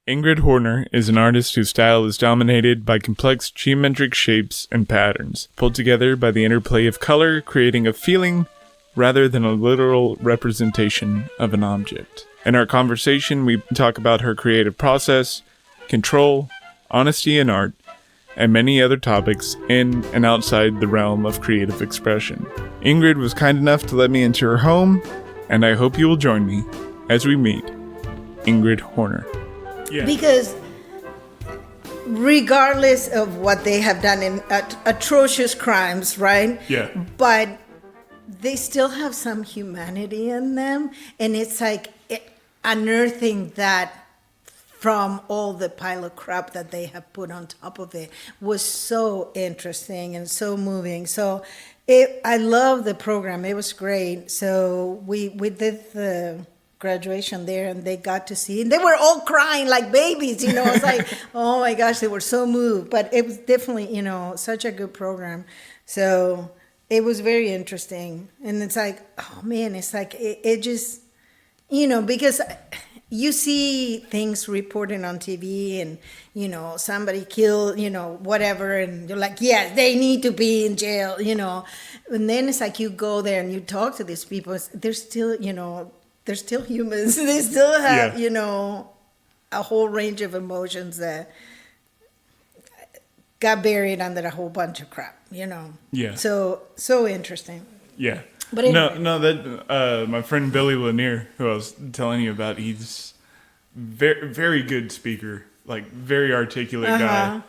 Ingrid Horner is an artist whose style is dominated by complex geometric shapes and patterns, pulled together by the interplay of color, creating a feeling rather than a literal representation of an object. In our conversation, we talk about her creative process, control, honesty in art, and many other topics in and outside the realm of creative expression. Ingrid was kind enough to let me into her home, and I hope you will join me as we meet Ingrid Horner. Yeah. Because regardless of what they have done in atrocious crimes, right? Yeah. But they still have some humanity in them. And it's like unearthing that from all the pile of crap that they have put on top of it was so interesting and so moving. So I love the program. It was great. So we did the graduation there, and they got to see, and they were all crying like babies, you know. It's like, oh my gosh, they were so moved. But it was definitely, you know, such a good program. So it was very interesting. And it's like, oh man, it's like it just, you know, because you see things reported on TV and, you know, somebody killed, you know, whatever, and you're like, yes, they need to be in jail, you know. And then it's like you go there and you talk to these people, they're still, you know, they're still humans. They still have, you know, a whole range of emotions that got buried under a whole bunch of crap, you know. Yeah. So interesting. Yeah. But anyway. No, that my friend Billy Lanier, who I was telling you about, he's very, very good speaker, like very articulate guy.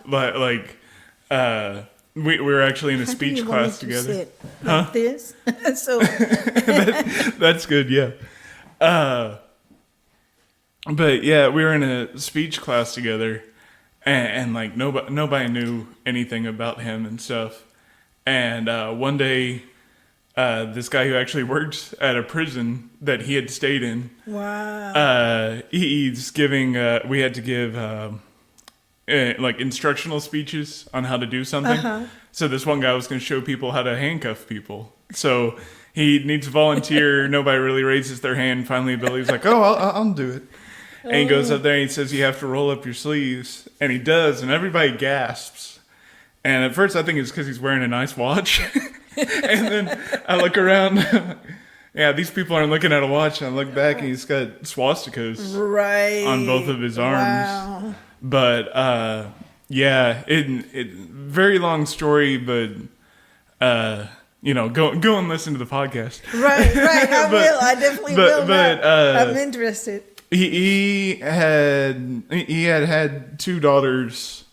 We were actually in a speech class together. Sit like this. So that's good. Yeah. But yeah, we were in a speech class together, and like nobody knew anything about him and stuff. And one day, this guy who actually worked at a prison that he had stayed in, he's giving. We had to give like instructional speeches on how to do something. So this one guy was going to show people how to handcuff people. So he needs a volunteer. Nobody really raises their hand. Finally, Billy's like, "Oh, I'll do it." And he goes up there and he says, "You have to roll up your sleeves," and he does, and everybody gasps. And at first, I think it's because he's wearing a nice watch. And then I look around. Yeah, these people aren't looking at a watch. And I look back, and he's got swastikas on both of his arms. Wow. But yeah, it very long story, but you know, go and listen to the podcast. Right. I will. I definitely will. But I'm interested. He had two daughters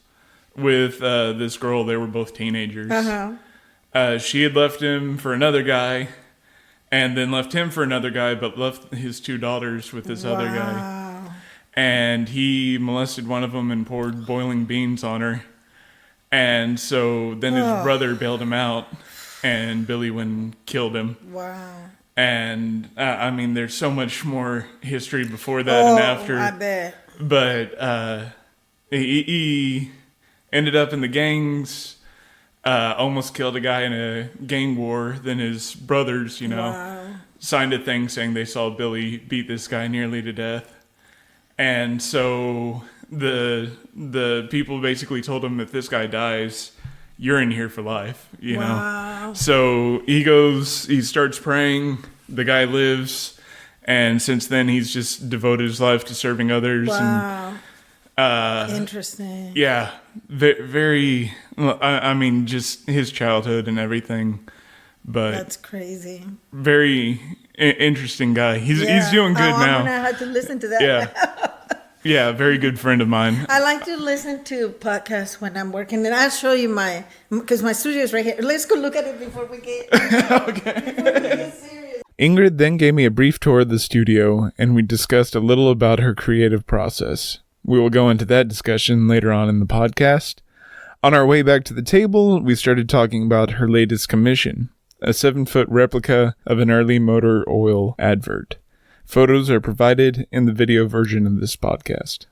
with this girl. They were both teenagers. She had left him for another guy, and then left him for another guy, but left his two daughters with this other guy. And he molested one of them and poured boiling beans on her. And so then his brother bailed him out, and Billy went and killed him. Wow. And I mean, there's so much more history before that and after. I bet. But he ended up in the gangs. Almost killed a guy in a gang war. Then his brothers, you know, signed a thing saying they saw Billy beat this guy nearly to death. And so the people basically told him, if this guy dies, you're in here for life, you know. So he goes, he starts praying. The guy lives, and since then he's just devoted his life to serving others. And, interesting. Yeah, very. I mean, just his childhood and everything. But that's crazy. Very interesting guy. He's doing good now. I'm gonna have to listen to that. Yeah, very good friend of mine. I like to listen to podcasts when I'm working, and I'll show you because my studio is right here. Let's go look at it before we get serious. Ingrid then gave me a brief tour of the studio, and we discussed a little about her creative process. We will go into that discussion later on in the podcast. On our way back to the table, we started talking about her latest commission, a 7-foot replica of an early motor oil advert. Photos are provided in the video version of this podcast.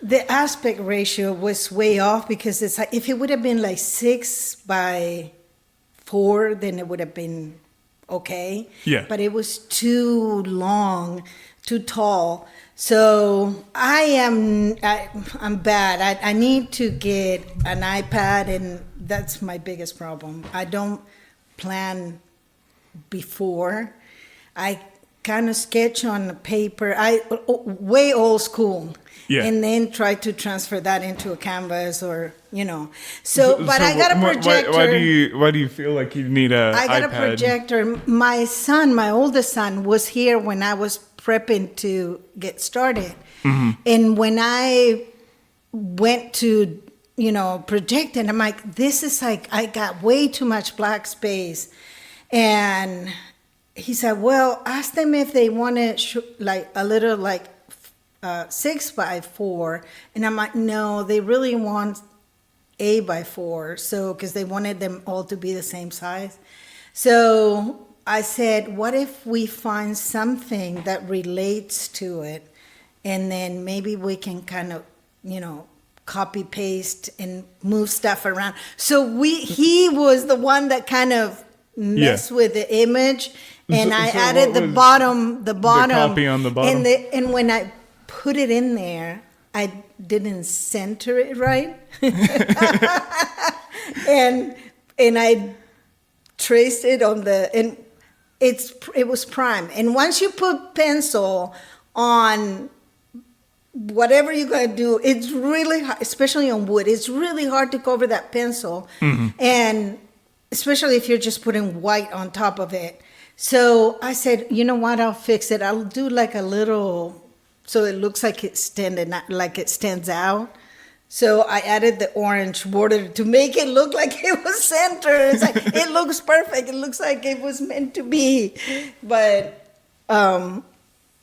The aspect ratio was way off because it's like, if it would have been like 6:4, then it would have been okay. Yeah. But it was too long too tall. So I'm bad. I need to get an iPad, and that's my biggest problem. I don't plan before. I kind of sketch on paper. Way old school. Yeah. And then try to transfer that into a canvas or, So, but I got a projector. Why do you feel like you need a I got iPad? a projector. My oldest son, was here when I was prepping to get started. Mm-hmm. And when I went to, project it, I'm like, this is like, I got way too much black space. And he said, well, ask them if they want like a little 6x4, and I'm like, no, they really want 8x4, so because they wanted them all to be the same size. So I said, what if we find something that relates to it, and then maybe we can kind of, copy paste and move stuff around. So he was the one that kind of messed with the image, and I added the bottom, the copy on the bottom, and when I put it in there, I didn't center it right. and I traced it on and it was prime. And once you put pencil on whatever you're going to do, it's really hard, especially on wood, it's really hard to cover that pencil. Mm-hmm. And especially if you're just putting white on top of it. So I said, you know what, I'll fix it. I'll do like a little, so it looks like it's standing, like it stands out. So I added the orange border to make it look like it was centered. It's like, it looks perfect. It looks like it was meant to be. But and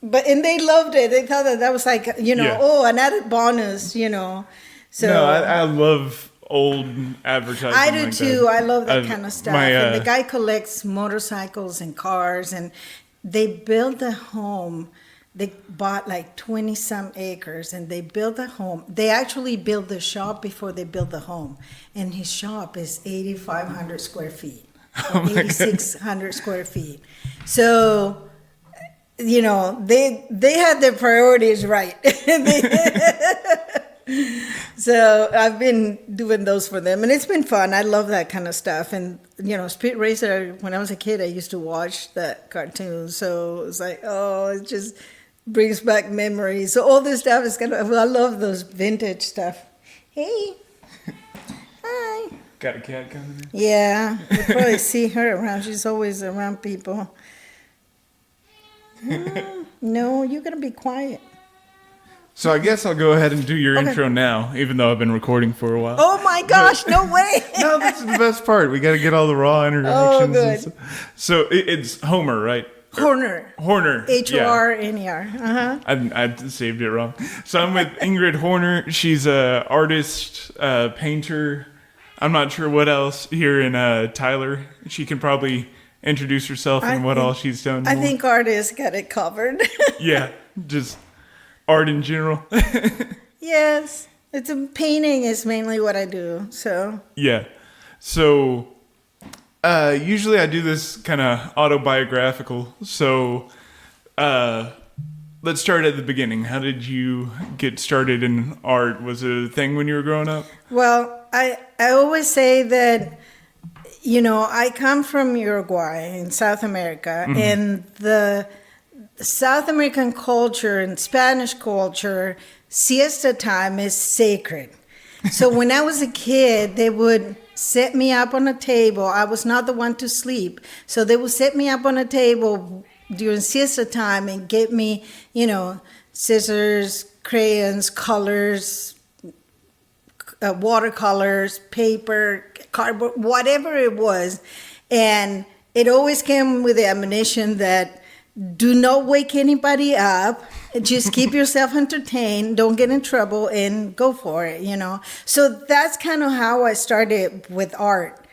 they loved it. They thought that was like, an added bonus, So no, I love old advertising. I do like too. That. I love that kind of stuff. And the guy collects motorcycles and cars, and they built a home. They bought like 20 some acres, and they built a home. They actually built the shop before they built the home, and his shop is 8,500 square feet, 8,600 square feet. So, they had their priorities right. So I've been doing those for them, and it's been fun. I love that kind of stuff. And, Speed Racer, when I was a kid, I used to watch that cartoon. So it's like, it just brings back memories. So all this stuff is I love those vintage stuff. Hey. Hi. Got a cat coming in? Yeah. You'll probably see her around. She's always around people. No, you're going to be quiet. So I guess I'll go ahead and do your intro now, even though I've been recording for a while. Oh my gosh, no way. No, that's the best part. We got to get all the raw introductions. Oh, good. So it's Homer, right? Horner. H-O-R-N-E-R. Uh-huh. I saved it wrong. So I'm with Ingrid Horner. She's an artist, painter. I'm not sure what else here in Tyler. She can probably introduce herself and what all she's done. I think artists got it covered. Yeah, just art in general. Yes, painting is mainly what I do. So yeah, so usually I do this kind of autobiographical. So let's start at the beginning. How did you get started in art? Was it a thing when you were growing up? Well, I always say that I come from Uruguay in South America, mm-hmm. and the South American culture and Spanish culture, siesta time is sacred. So when I was a kid, they would set me up on a table. I was not the one to sleep. So they would set me up on a table during siesta time and get me, scissors, crayons, colors, watercolors, paper, cardboard, whatever it was. And it always came with the admonition that do not wake anybody up. Just keep yourself entertained. Don't get in trouble and go for it, So that's kind of how I started with art.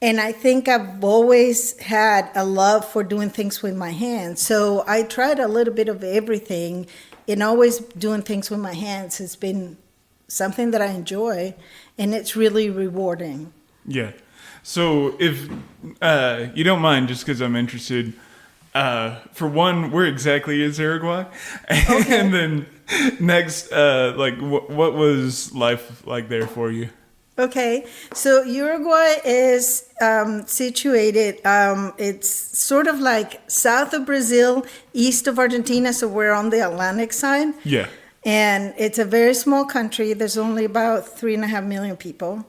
And I think I've always had a love for doing things with my hands. So I tried a little bit of everything, and always doing things with my hands has been something that I enjoy, and it's really rewarding. Yeah. So if you don't mind, just because I'm interested, For one, where exactly is Uruguay? Okay. And then next, like, what was life like there for you? Okay, so Uruguay is situated, it's sort of like south of Brazil, east of Argentina, so we're on the Atlantic side. Yeah. And it's a very small country. There's only about 3.5 million people.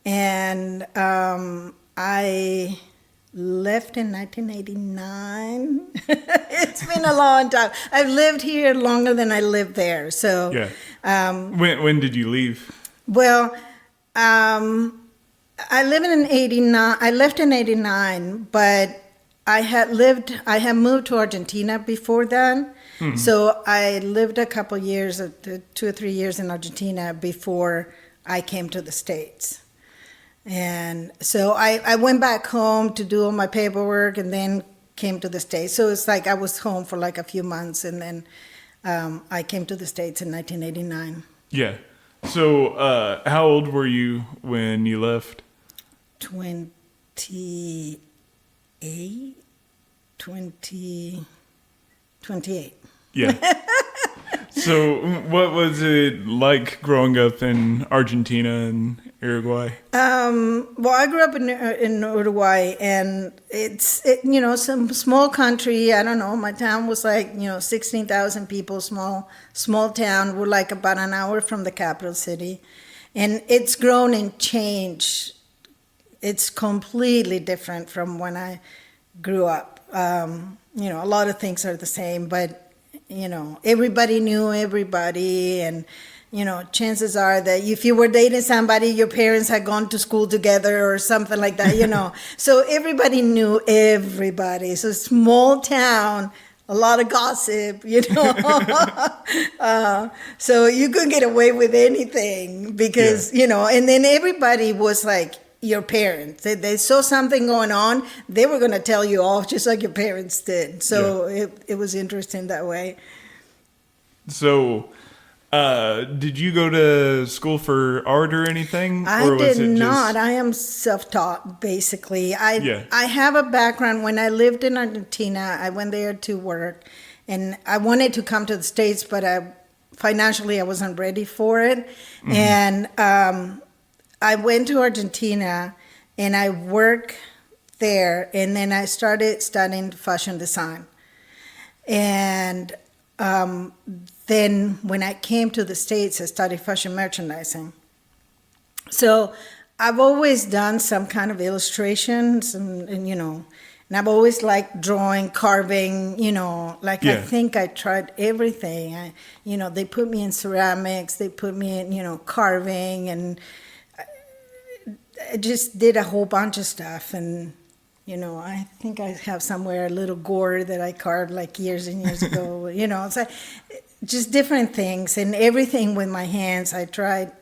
And I left in 1989. It's been a long time. I've lived here longer than I lived there. So, Yeah. When did you leave? well, I live in 89. I left in 89, but I had moved to Argentina before that. Mm-hmm. So I lived a couple years, 2 or 3 years in Argentina before I came to the States. And so I went back home to do all my paperwork and then came to the States. So it's like I was home for like a few months and then I came to the States in 1989. Yeah. So how old were you when you left? 28. 28. Yeah. So what was it like growing up in Argentina and Uruguay? Well, I grew up in Uruguay, and it's some small country. I don't know. My town was like 16,000 people, small town. We're like about an hour from the capital city, and it's grown and changed. It's completely different from when I grew up. A lot of things are the same, but everybody knew everybody, and chances are that if you were dating somebody, your parents had gone to school together or something like that, So everybody knew everybody. So small town, a lot of gossip, so you couldn't get away with anything because, and then everybody was like your parents. They saw something going on, they were going to tell you off just like your parents did. So it was interesting that way. So did you go to school for art or anything? I did not. I am self-taught, basically. I have a background. When I lived in Argentina, I went there to work, and I wanted to come to the States, but financially I wasn't ready for it. Mm-hmm. And I went to Argentina, and I worked there, and then I started studying fashion design. And then when I came to the States, I studied fashion merchandising. So I've always done some kind of illustrations, and I've always liked drawing, carving, I think I tried everything. They put me in ceramics, they put me in, carving, and I just did a whole bunch of stuff. And I think I have somewhere a little gourd that I carved like years and years ago. It's like just different things and everything with my hands. I tried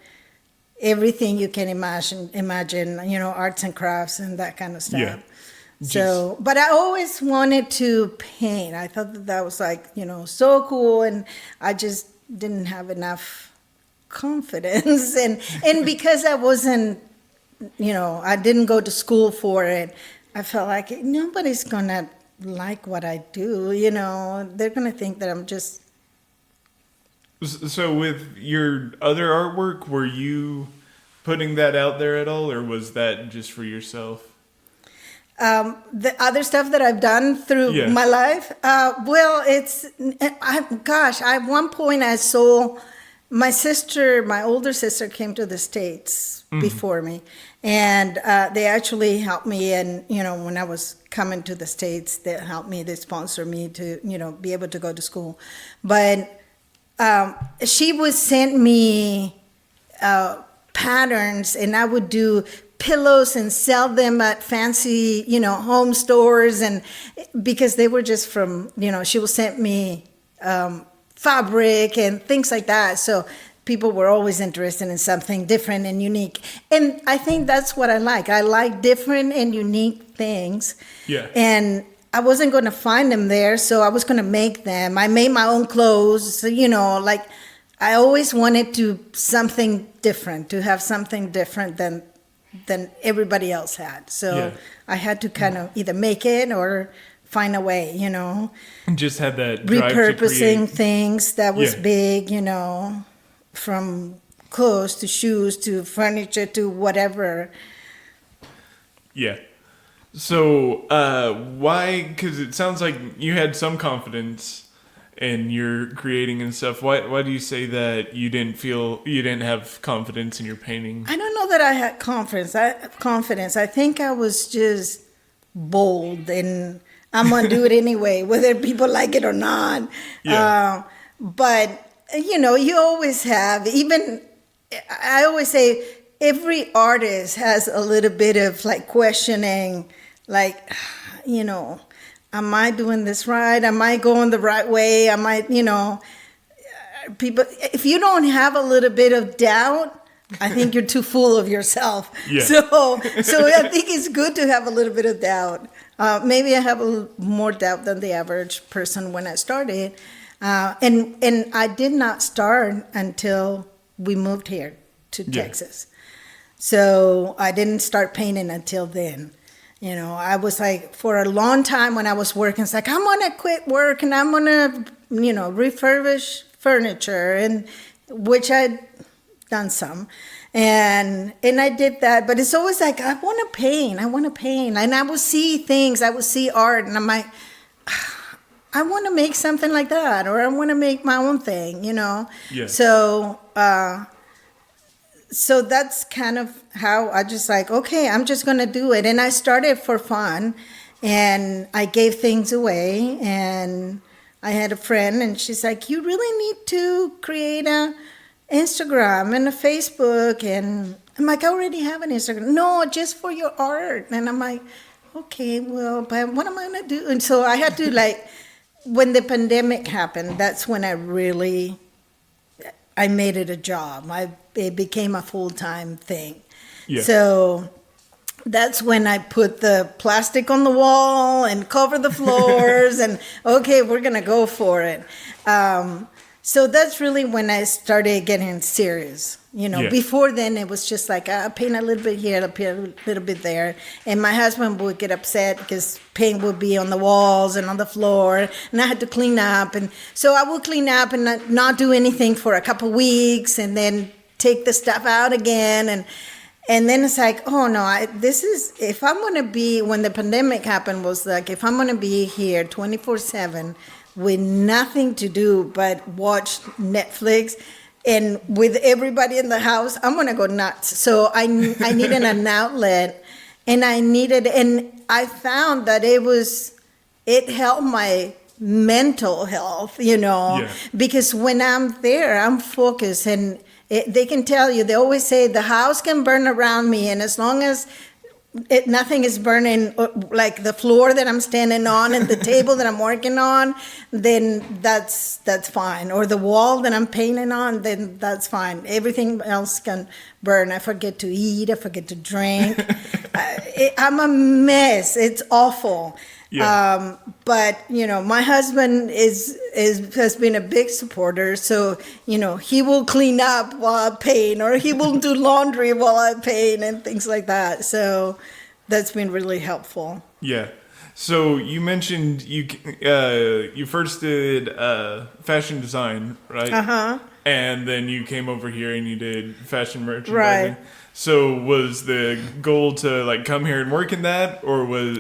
everything you can imagine, arts and crafts and that kind of stuff. Yeah. So, but I always wanted to paint. I thought that was like, so cool, and I just didn't have enough confidence. And because I wasn't, I didn't go to school for it, I felt like nobody's going to like what I do, They're going to think that I'm just... So with your other artwork, were you putting that out there at all, or was that just for yourself? The other stuff that I've done through my life, at one point I saw my older sister came to the States before me, and they actually helped me. And when I was coming to the States, they helped me. They sponsored me to be able to go to school. But she would send me patterns, and I would do pillows and sell them at fancy home stores, and because they were just from she would send me fabric and things like that. So people were always interested in something different and unique. And I think that's what I like. I like different and unique things. Yeah. And I wasn't going to find them there, so I was going to make them. I made my own clothes, I always wanted to something different, to have something different than everybody else had. So I had to kind of either make it or find a way, you know. Just had that drive to Repurposing create. things that was Yeah. big, you know, from clothes to shoes to furniture to whatever. Yeah. So, why? Because it sounds like you had some confidence in your creating and stuff. Why do you say that you didn't have confidence in your painting? I don't know that I had confidence. I think I was just bold and I'm gonna do it anyway, whether people like it or not. Yeah. But you know, you always have. Even I always say every artist has a little bit of like questioning, like, you know, am I doing this right? Am I going the right way? Am I, you know, people, if you don't have a little bit of doubt, I think you're too full of yourself. Yeah. So I think it's good to have a little bit of doubt. Maybe I have a little more doubt than the average person when I started. And I did not start until we moved here to Texas. So I didn't start painting until then. You know, I was like, for a long time when I was working, it's like, I'm going to quit work and I'm going to, you know, refurbish furniture, and which I'd done some. And I did that, but it's always like, I want to paint. And I would see things, I would see art, and I'm like, I want to make something like that, or I want to make my own thing, you know? Yeah. So that's kind of how I just like, okay, I'm just going to do it. And I started for fun, and I gave things away. And I had a friend, and she's like, you really need to create a Instagram and a Facebook. And I'm like, I already have an Instagram. No, just for your art. And I'm like, okay, well, but what am I going to do? And so I had to like, when the pandemic happened, that's when I made it a job. It became a full-time thing. Yeah. So that's when I put the plastic on the wall and cover the floors and, okay, we're going to go for it. So that's really when I started getting serious. You know, before then it was just like, I paint a little bit here, a little bit there. And my husband would get upset because paint would be on the walls and on the floor, and I had to clean up. And so I would clean up and not do anything for a couple weeks, and then take the stuff out again. And then it's like, oh no, if I'm going to be, when the pandemic happened, was like, if I'm going to be here 24/7 with nothing to do but watch Netflix, and with everybody in the house, I'm gonna go nuts. So I needed an outlet, and I found that it helped my mental health, you know, because when I'm there, I'm focused, and they can tell you, they always say the house can burn around me, and as long as nothing is burning, like the floor that I'm standing on and the table that I'm working on, then that's fine. Or the wall that I'm painting on, then that's fine. Everything else can burn. I forget to eat. I forget to drink. I'm a mess. It's awful. Yeah. But you know, my husband has been a big supporter. So you know, he will clean up while I paint, or he will do laundry while I paint, and things like that. So that's been really helpful. Yeah. So you mentioned you first did fashion design, right? Uh-huh. And then you came over here and you did fashion merchandising. Right. So was the goal to like come here and work in that, or was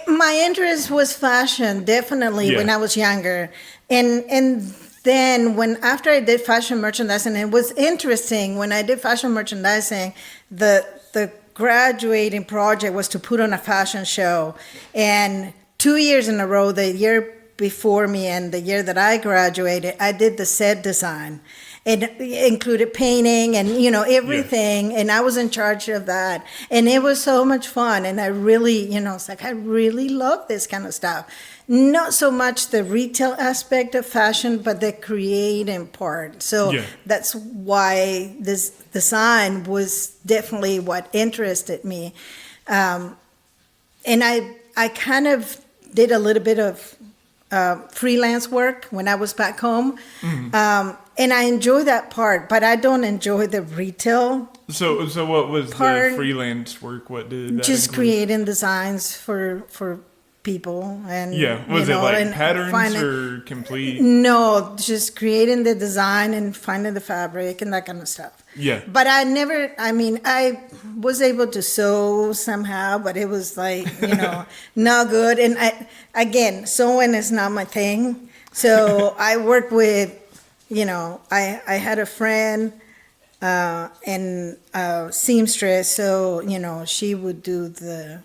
my interest was fashion, definitely, when I was younger. And then after I did fashion merchandising, it was interesting. When I did fashion merchandising, the graduating project was to put on a fashion show. And 2 years in a row, the year before me and the year that I graduated, I did the set design. It included painting and, you know, everything. And I was in charge of that. And it was so much fun. And I really, you know, it's like, I really love this kind of stuff. Not so much the retail aspect of fashion, but the creating part. So that's why this design was definitely what interested me. And I kind of did a little bit of freelance work when I was back home. Mm-hmm. And I enjoy that part, but I don't enjoy the retail. So what was part, the freelance work? What did that just include? Creating designs for people and Was it like and patterns or complete? No, just creating the design and finding the fabric and that kind of stuff. But I was able to sew somehow, but it was like, not good. And sewing is not my thing. So I worked with, I had a friend and seamstress, so, she would do the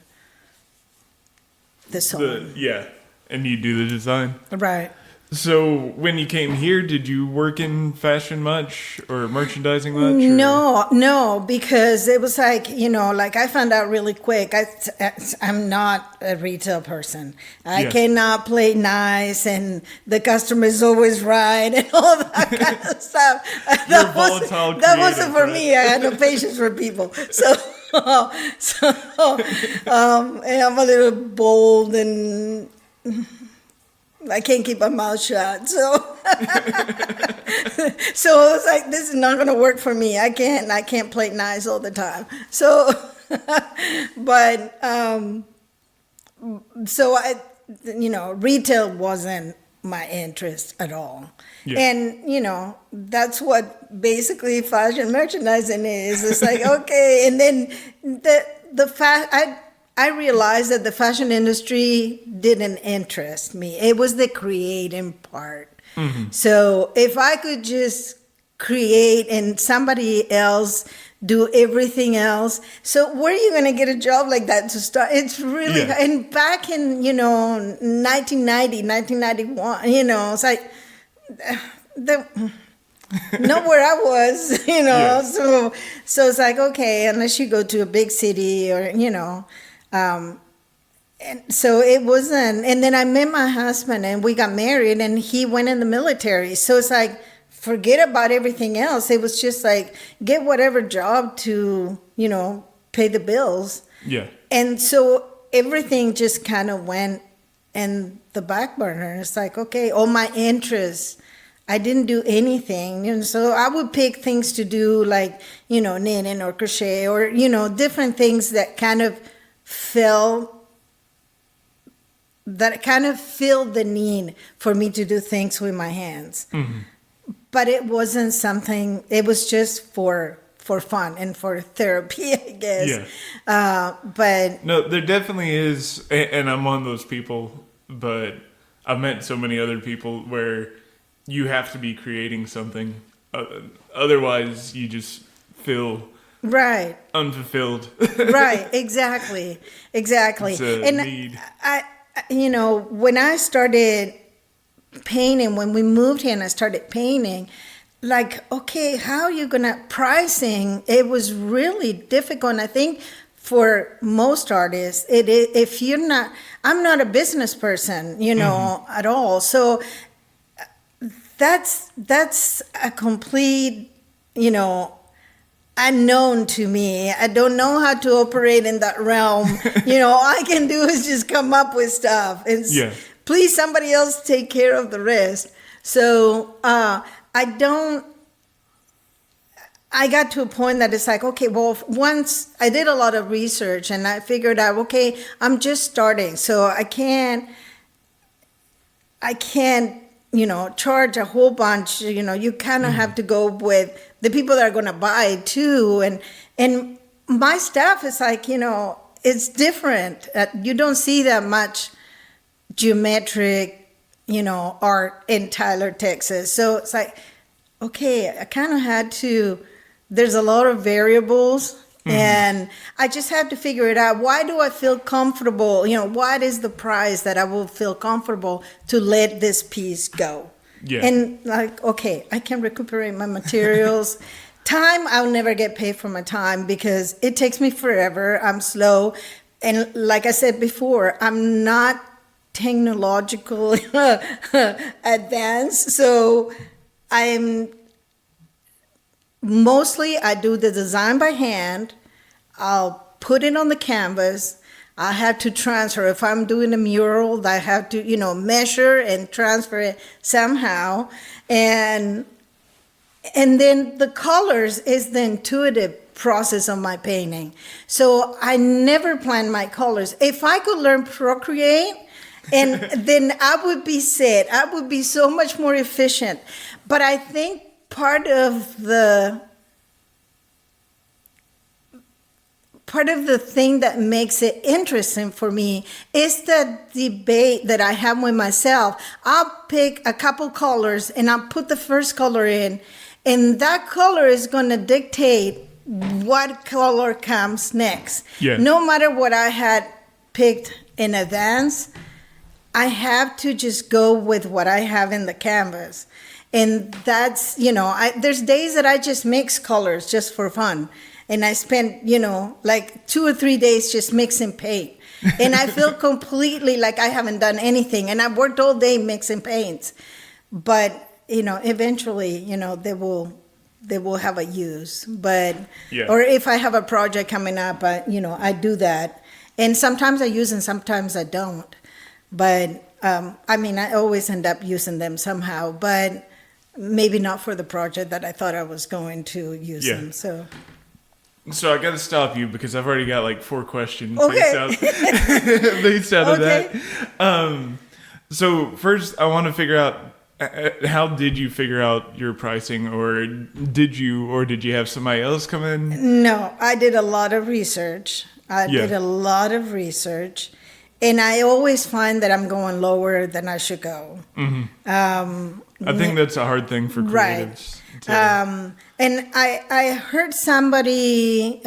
sewing. And you do the design. Right. So when you came here, did you work in fashion much or merchandising much? No, because it was like, I found out really quick. I'm not a retail person. I cannot play nice and the customer is always right and all that kind of stuff. That wasn't for me. I had no patience for people. So and I'm a little bold and I can't keep my mouth shut. So so it was like, this is not going to work for me. I can't play nice all the time. So, but, so retail wasn't my interest at all. And, that's what basically fashion merchandising is. It's like, okay. And then I realized that the fashion industry didn't interest me. It was the creating part. Mm-hmm. So if I could just create and somebody else do everything else. So where are you going to get a job like that to start? It's really, and back in, 1990, 1991, it's like, not where I was, so it's like, okay, unless you go to a big city or, and so it wasn't, and then I met my husband and we got married and he went in the military. So it's like, forget about everything else. It was just like, get whatever job to, pay the bills. Yeah. And so everything just kind of went in the back burner. It's like, okay, all my interests, I didn't do anything. And so I would pick things to do like, knitting or crochet or, different things that kind of filled the need for me to do things with my hands. Mm-hmm. But it wasn't something, it was just for fun and for therapy, I guess. Yeah. But no, there definitely is, and I'm one of those people, but I've met so many other people where you have to be creating something. Otherwise, you just feel unfulfilled. Right, exactly. It's a need. When I started painting, when we moved here and I started painting, like, okay, how are you gonna pricing? It was really difficult. And I think for most artists, if you're not, I'm not a business person, at all. So that's a complete, unknown to me. I don't know how to operate in that realm. All I can do is just come up with stuff. Please, somebody else take care of the rest. So I got to a point that it's like, okay, well, once I did a lot of research and I figured out, okay, I'm just starting. So I can't, charge a whole bunch. You kind of have to go with the people that are going to buy too. And my stuff is like, it's different. You don't see that much geometric, art in Tyler, Texas. So it's like, okay, I kind of had to, there's a lot of variables. And I just have to figure it out. Why do I feel comfortable? What is the price that I will feel comfortable to let this piece go? Yeah. And like, okay, I can recuperate my materials. Time, I'll never get paid for my time because it takes me forever. I'm slow. And like I said before, I'm not technological advanced. So I do the design by hand. I'll put it on the canvas. I have to transfer. If I'm doing a mural, I have to, measure and transfer it somehow. And then the colors is the intuitive process of my painting. So I never plan my colors. If I could learn Procreate, And then I would be set. I would be so much more efficient. But I think part of the thing that makes it interesting for me is the debate that I have with myself. I'll pick a couple colors and I'll put the first color in, and that color is going to dictate what color comes next. Yeah. No matter what I had picked in advance, I have to just go with what I have in the canvas. And that's, there's days that I just mix colors just for fun. And I spent, like 2 or 3 days just mixing paint. And I feel completely like I haven't done anything. And I've worked all day mixing paints. But, eventually, they will have a use. But, or if I have a project coming up, I do that. And sometimes I use and sometimes I don't. But, I always end up using them somehow. But maybe not for the project that I thought I was going to use them. So I got to stop you because I've already got like 4 questions okay. based out of that. So first, I want to figure out how did you figure out your pricing, or did you have somebody else come in? No, I did a lot of research. And I always find that I'm going lower than I should go. Mm-hmm. I think that's a hard thing for creatives. Right. And I heard somebody,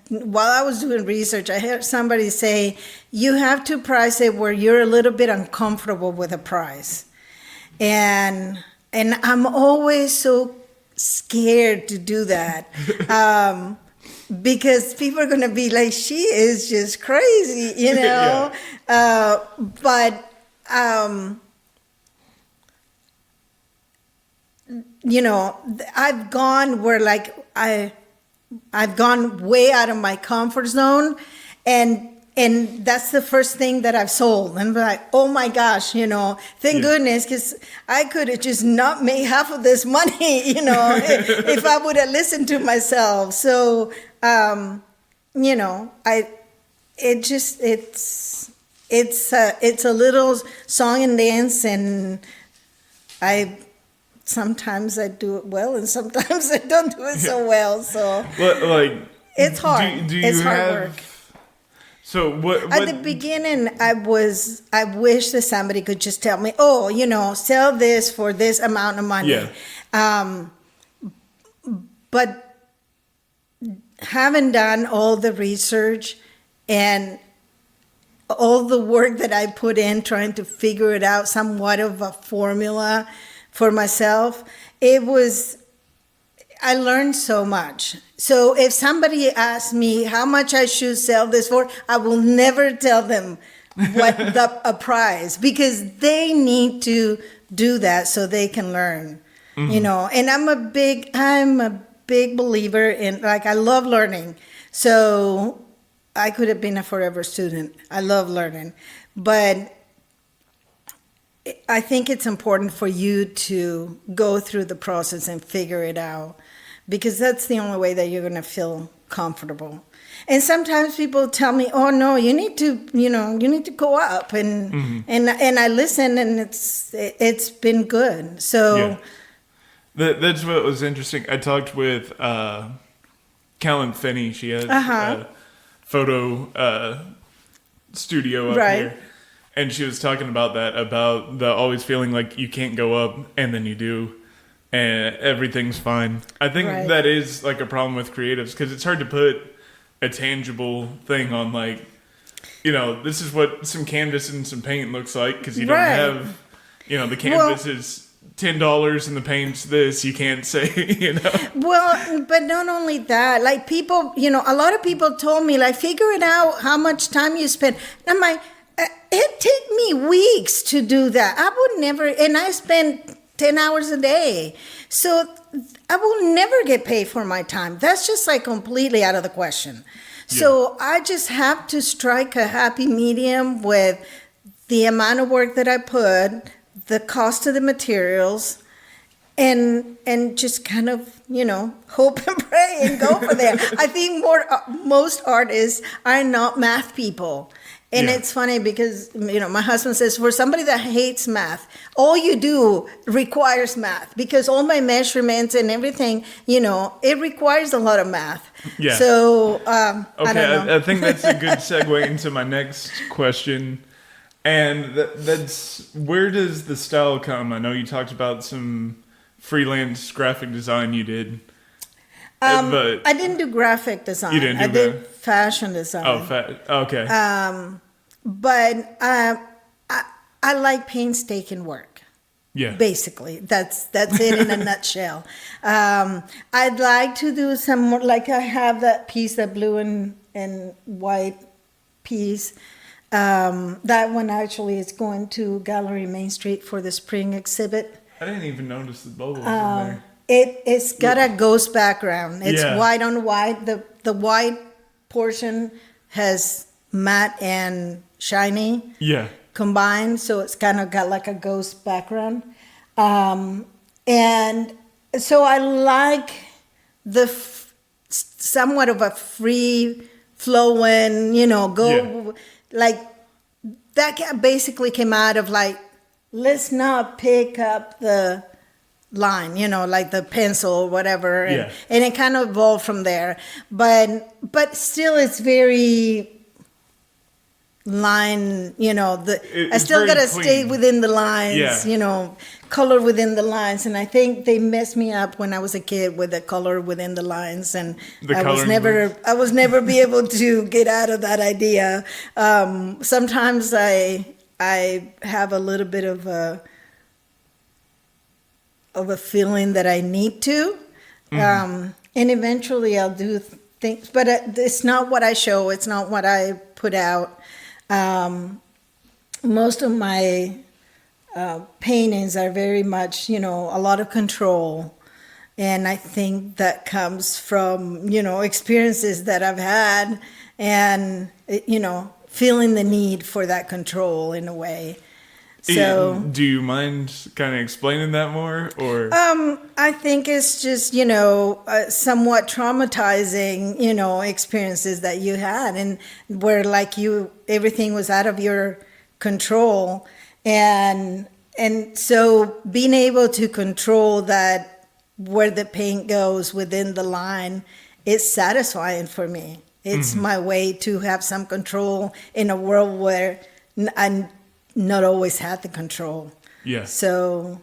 while I was doing research, I heard somebody say, you have to price it where you're a little bit uncomfortable with a price. And I'm always so scared to do that. Because people are going to be like, she is just crazy, Yeah. I've gone where like I've gone way out of my comfort zone, and that's the first thing that I've sold. And I'm like, oh my gosh, thank goodness, because I could have just not made half of this money, if I would have listened to myself. So, it's a little song and dance, and sometimes I do it well, and sometimes I don't do it so well. So it's hard. It's hard work. So what? At the beginning, I wish that somebody could just tell me, sell this for this amount of money. Yeah. But having done all the research and all the work that I put in trying to figure it out, somewhat of a formula for myself, I learned so much. So if somebody asks me how much I should sell this for, I will never tell them what a price, because they need to do that so they can learn. And I'm a big believer in, I love learning. So I could have been a forever student. I love learning. But I think it's important for you to go through the process and figure it out, because that's the only way that you're going to feel comfortable. And sometimes people tell me, "Oh no, you need to go up," and I listen, and it's been good. So that's what was interesting. I talked with Callum Finney. She has a photo studio up here. And she was talking about that, about the always feeling like you can't go up, and then you do, and everything's fine. I think that is like a problem with creatives, because it's hard to put a tangible thing on, like, this is what some canvas and some paint looks like, because you don't have, the canvas is $10 and the paint's this. You can't say, Well, but not only that, like people, a lot of people told me, like, figure it out how much time you spend. And I'm like, it took me weeks to do that. I would never, and I spend 10 hours a day. So I will never get paid for my time. That's just like completely out of the question. Yeah. So I just have to strike a happy medium with the amount of work that I put, the cost of the materials, and just kind of, hope and pray and go for there. I think most artists are not math people. And it's funny because, my husband says, for somebody that hates math, all you do requires math because all my measurements and everything, it requires a lot of math. Yeah. So, okay, I don't know. I think that's a good segue into my next question. And that's, where does the style come? I know you talked about some freelance graphic design you did. But I didn't do graphic design. You didn't do I did fashion design. Okay. But I like painstaking work. Yeah. Basically, that's it in a nutshell. I'd like to do some more, like I have that piece, that blue and white piece. That one actually is going to Gallery Main Street for the spring exhibit. I didn't even notice the bubbles in there. It's got a ghost background. It's Yeah. white on white. The white portion has matte and shiny combined, so it's kind of got like a ghost background. And so I like the somewhat of a free flowing, like that basically came out of like, let's not pick up the line, like the pencil or whatever, and it kind of evolved from there. But still, it's very line, I still gotta stay within the lines, color within the lines. And I think they messed me up when I was a kid with the color within the lines, and I was never be able to get out of that idea. Sometimes I have a little bit of a feeling that I need to, and eventually I'll do things, but it's not what I show. It's not what I put out. Most of my paintings are very much, a lot of control. And I think that comes from, experiences that I've had and, feeling the need for that control in a way. So, do you mind kind of explaining that more, or? I think it's just, somewhat traumatizing, experiences that you had, and where like everything was out of your control. And so being able to control that, where the paint goes within the line, is satisfying for me. It's my way to have some control in a world where I not always had the control. Yeah. So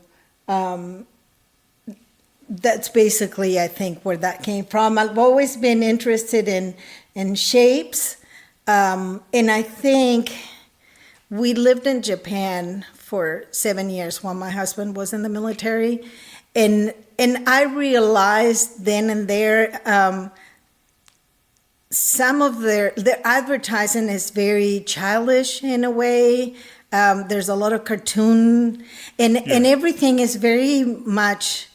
that's basically, I think, where that came from. I've always been interested in shapes. And I think we lived in Japan for 7 years while my husband was in the military. And I realized then and there, some of their advertising is very childish in a way. There's a lot of cartoon, and everything is very much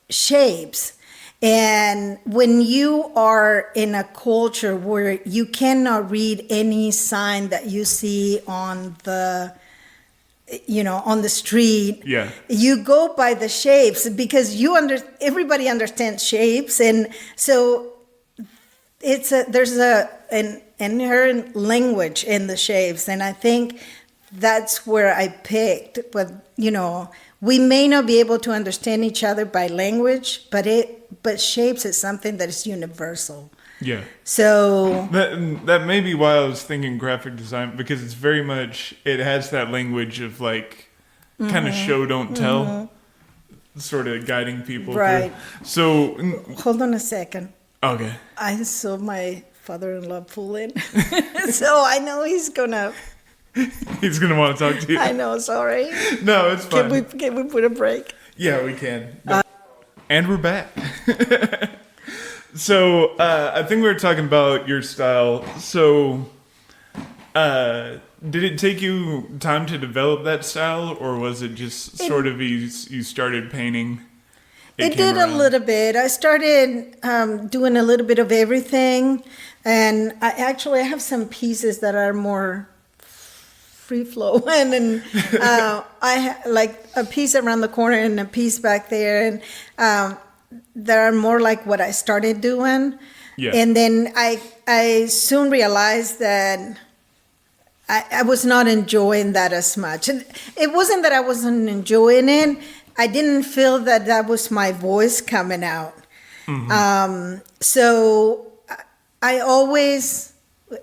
shapes. And when you are in a culture where you cannot read any sign that you see on the street, you go by the shapes because everybody understands shapes, and so there's an inherent language in the shapes, and I think that's where I picked. But we may not be able to understand each other by language, but shapes is something that is universal. Yeah. So that may be why I was thinking graphic design, because it's very much, it has that language of like kind of show don't tell, sort of guiding people right through. So hold on a second. Okay. I saw my father-in-law pull in, so I know he's gonna want to talk to you. I know, sorry. No, it's fine. Can we put a break? Yeah, we can. And we're back. So I think we were talking about your style. So did it take you time to develop that style, or was it just sort of you started painting? It did a little bit. I started doing a little bit of everything, and I have some pieces that are more free flowing, and I like a piece around the corner and a piece back there, and that are more like what I started doing. Yeah. And then I soon realized that I was not enjoying that as much. And it wasn't that I wasn't enjoying it. I didn't feel that that was my voice coming out. So I always,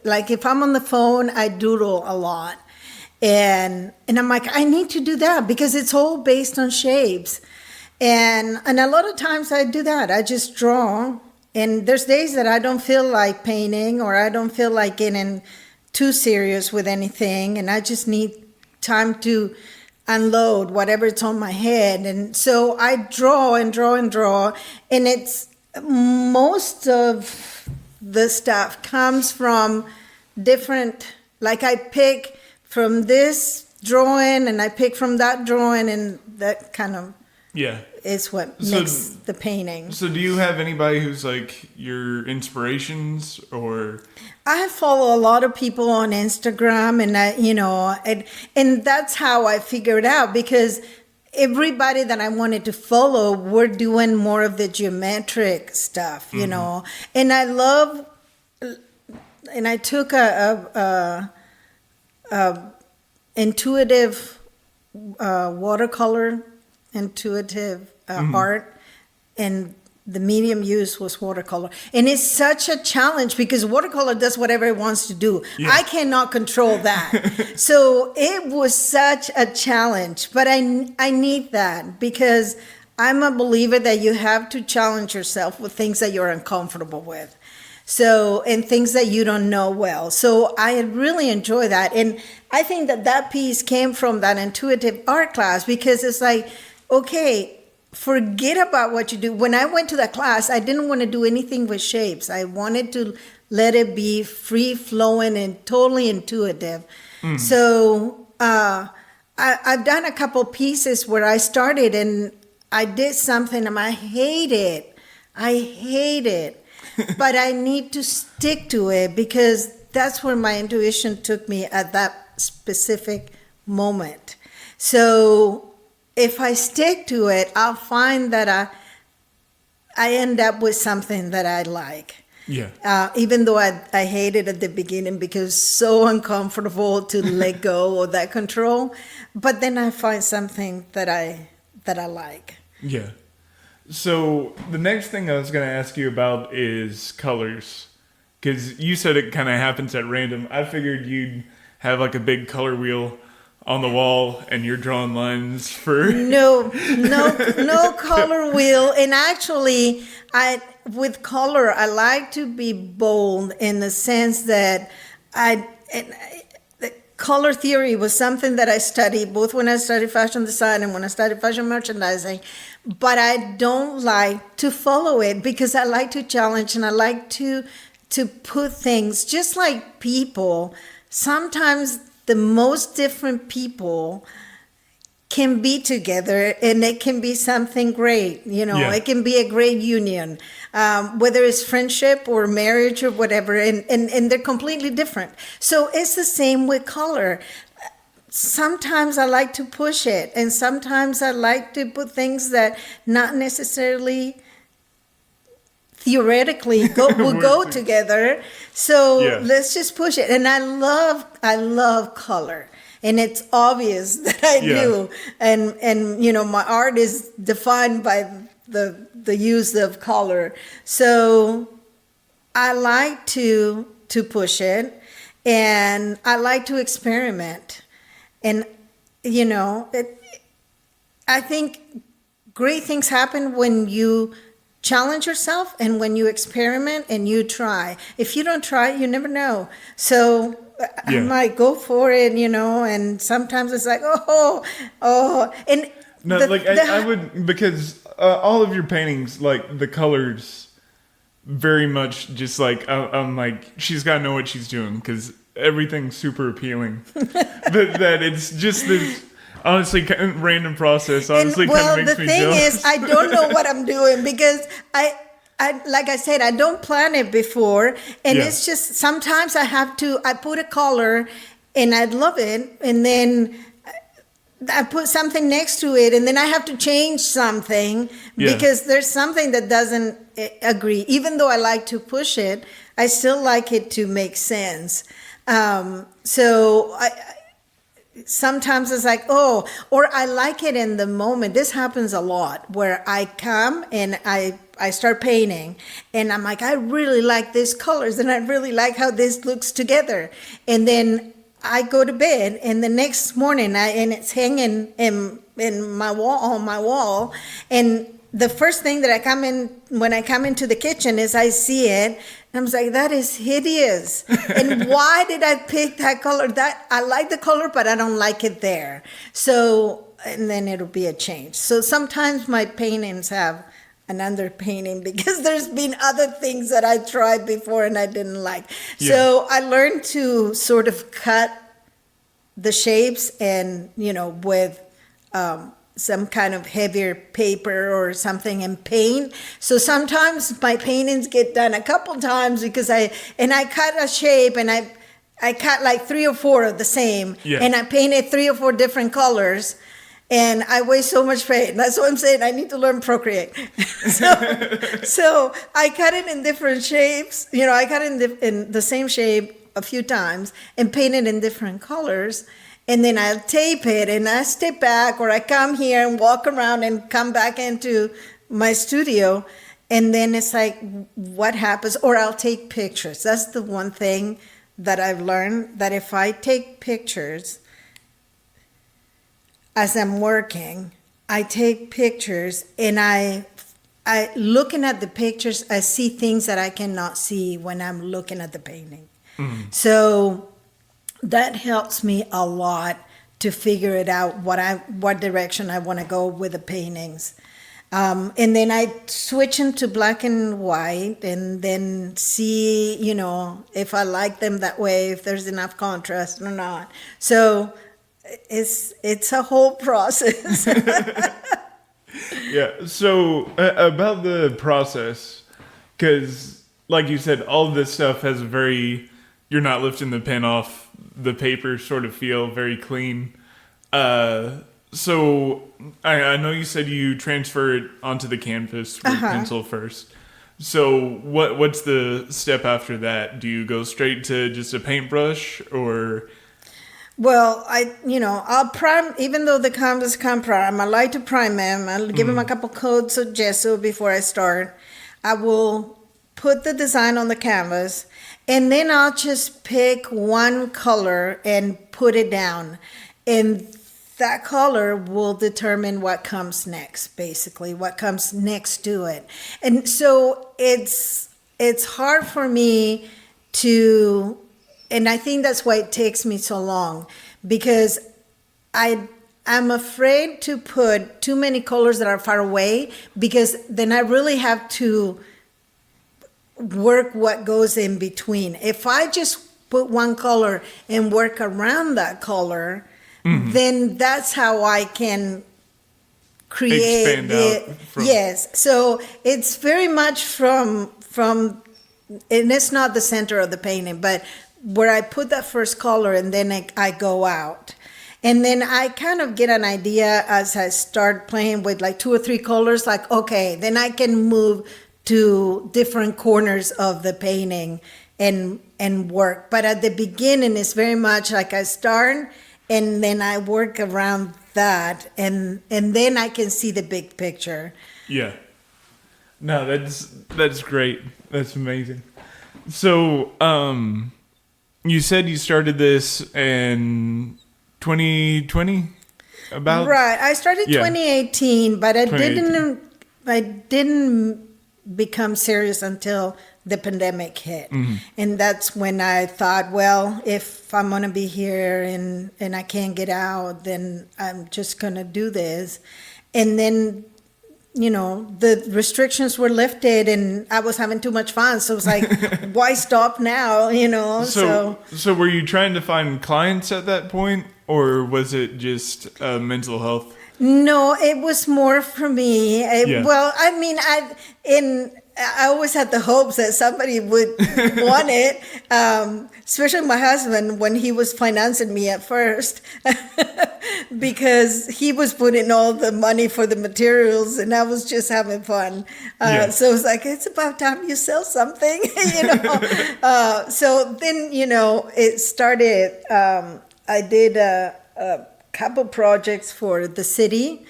like if I'm on the phone, I doodle a lot. And I'm like, I need to do that because it's all based on shapes. And a lot of times I do that. I just draw. And there's days that I don't feel like painting or I don't feel like getting too serious with anything. And I just need time to unload whatever's on my head. And so I draw and draw and draw. And it's most of the stuff comes from different, like I pick from this drawing and I pick from that drawing, and that kind of is what makes the painting. So do you have anybody who's like your inspirations? Or I follow a lot of people on Instagram, and and that's how I figured out, because everybody that I wanted to follow were doing more of the geometric stuff, you know. And I love, and I took a intuitive watercolor, intuitive art, and the medium used was watercolor. And it's such a challenge because watercolor does whatever it wants to do. Yeah. I cannot control that. So it was such a challenge, but I need that because I'm a believer that you have to challenge yourself with things that you're uncomfortable with. So, and things that you don't know well. So I really enjoy that. And I think that piece came from that intuitive art class, because it's like, okay, forget about what you do. When I went to that class, I didn't want to do anything with shapes. I wanted to let it be free flowing and totally intuitive. So I've done a couple pieces where I started and I did something and I hate it. But I need to stick to it because that's where my intuition took me at that specific moment. So if I stick to it, I'll find that I end up with something that I like. Yeah. Even though I hate it at the beginning because it's so uncomfortable to let go of that control, but then I find something that I like. Yeah. So the next thing I was going to ask you about is colors, because you said it kind of happens at random. I figured you'd have like a big color wheel on the wall and you're drawing lines for no color wheel. And actually with color I like to be bold in the sense that the color theory was something that I studied both when I studied fashion design and when I studied fashion merchandising, but I don't like to follow it because I like to challenge and I like to put things just like people. Sometimes the most different people can be together and it can be something great, It can be a great union, whether it's friendship or marriage or whatever, and they're completely different. So it's the same with color. Sometimes I like to push it, and sometimes I like to put things that not necessarily theoretically will go together. So let's just push it. And I love color. And it's obvious that I do. And my art is defined by the use of color. So I like to push it, and I like to experiment. And I think great things happen when you challenge yourself and when you experiment and you try. If you don't try, you never know. So I might go for it, and sometimes it's like, and no, I would, because all of your paintings, like the colors, very much just like I'm like, she's got to know what she's doing because everything's super appealing. that it's just this. Honestly, kind of random process. Honestly, kind of makes me jealous. Well, the thing is, I don't know what I'm doing because I like I said, I don't plan it before, and it's just sometimes I put a color, and I love it, and then I put something next to it, and then I have to change something because there's something that doesn't agree. Even though I like to push it, I still like it to make sense. So sometimes it's like, oh, or I like it in the moment. This happens a lot where I come and I start painting and I'm like, I really like these colors and I really like how this looks together. And then I go to bed and the next morning and it's hanging in my wall, on my wall. And the first thing that when I come into the kitchen is I see it. And I'm like, that is hideous. And why did I pick that color? That I like the color, but I don't like it there. So, and then it'll be a change. So sometimes my paintings have an underpainting because there's been other things that I tried before and I didn't like. Yeah. So I learned to sort of cut the shapes and, with some kind of heavier paper or something and paint. So sometimes my paintings get done a couple times because I cut a shape and I cut like 3 or 4 of the same, and I painted 3 or 4 different colors, and I waste so much paint. That's what I'm saying. I need to learn Procreate. so I cut it in different shapes. I cut it in the same shape a few times and paint it in different colors. And then I'll tape it and I step back or I come here and walk around and come back into my studio. And then it's like, what happens? Or I'll take pictures. That's the one thing that I've learned, that if I take pictures as I'm working, I take pictures and I looking at the pictures, I see things that I cannot see when I'm looking at the painting. Mm-hmm. So that helps me a lot to figure it out what direction I want to go with the paintings. And then I switch them to black and white and then see, if I like them that way, if there's enough contrast or not. So it's a whole process. Yeah. So about the process, because like you said, all of this stuff has you're not lifting the pen off the paper sort of feel, very clean. So I know you said you transfer it onto the canvas with pencil first. So what's the step after that? Do you go straight to just a paintbrush or? Well, I'll prime, even though the canvas come prime, I like to prime them. I'll give them a couple coats of gesso before I start. I will put the design on the canvas, and then I'll just pick one color and put it down. And that color will determine what comes next, basically, what comes next to it. And so it's hard for me to, and I think that's why it takes me so long, because I'm afraid to put too many colors that are far away, because then I really have to work what goes in between. If I just put one color and work around that color, then that's how I can create yes. So it's very much from, and it's not the center of the painting, but where I put that first color and then I go out. And then I kind of get an idea as I start playing with like 2 or 3 colors, like, okay, then I can move to different corners of the painting and work. But at the beginning, it's very much like I start and then I work around that, and then I can see the big picture. Yeah. No, that's great. That's amazing. So, you said you started this in 2020? About? Right. I started 2018, but I didn't become serious until the pandemic hit. And that's when I thought, well, if I'm going to be here and I can't get out, then I'm just going to do this. And then, the restrictions were lifted and I was having too much fun. So it was like, why stop now? So were you trying to find clients at that point, or was it just mental health? No, it was more for me. Yeah. Well, I mean, I always had the hopes that somebody would want it, especially my husband when he was financing me at first, because he was putting all the money for the materials and I was just having fun. So it was like, it's about time you sell something, So then, it started, I did a couple projects for the city.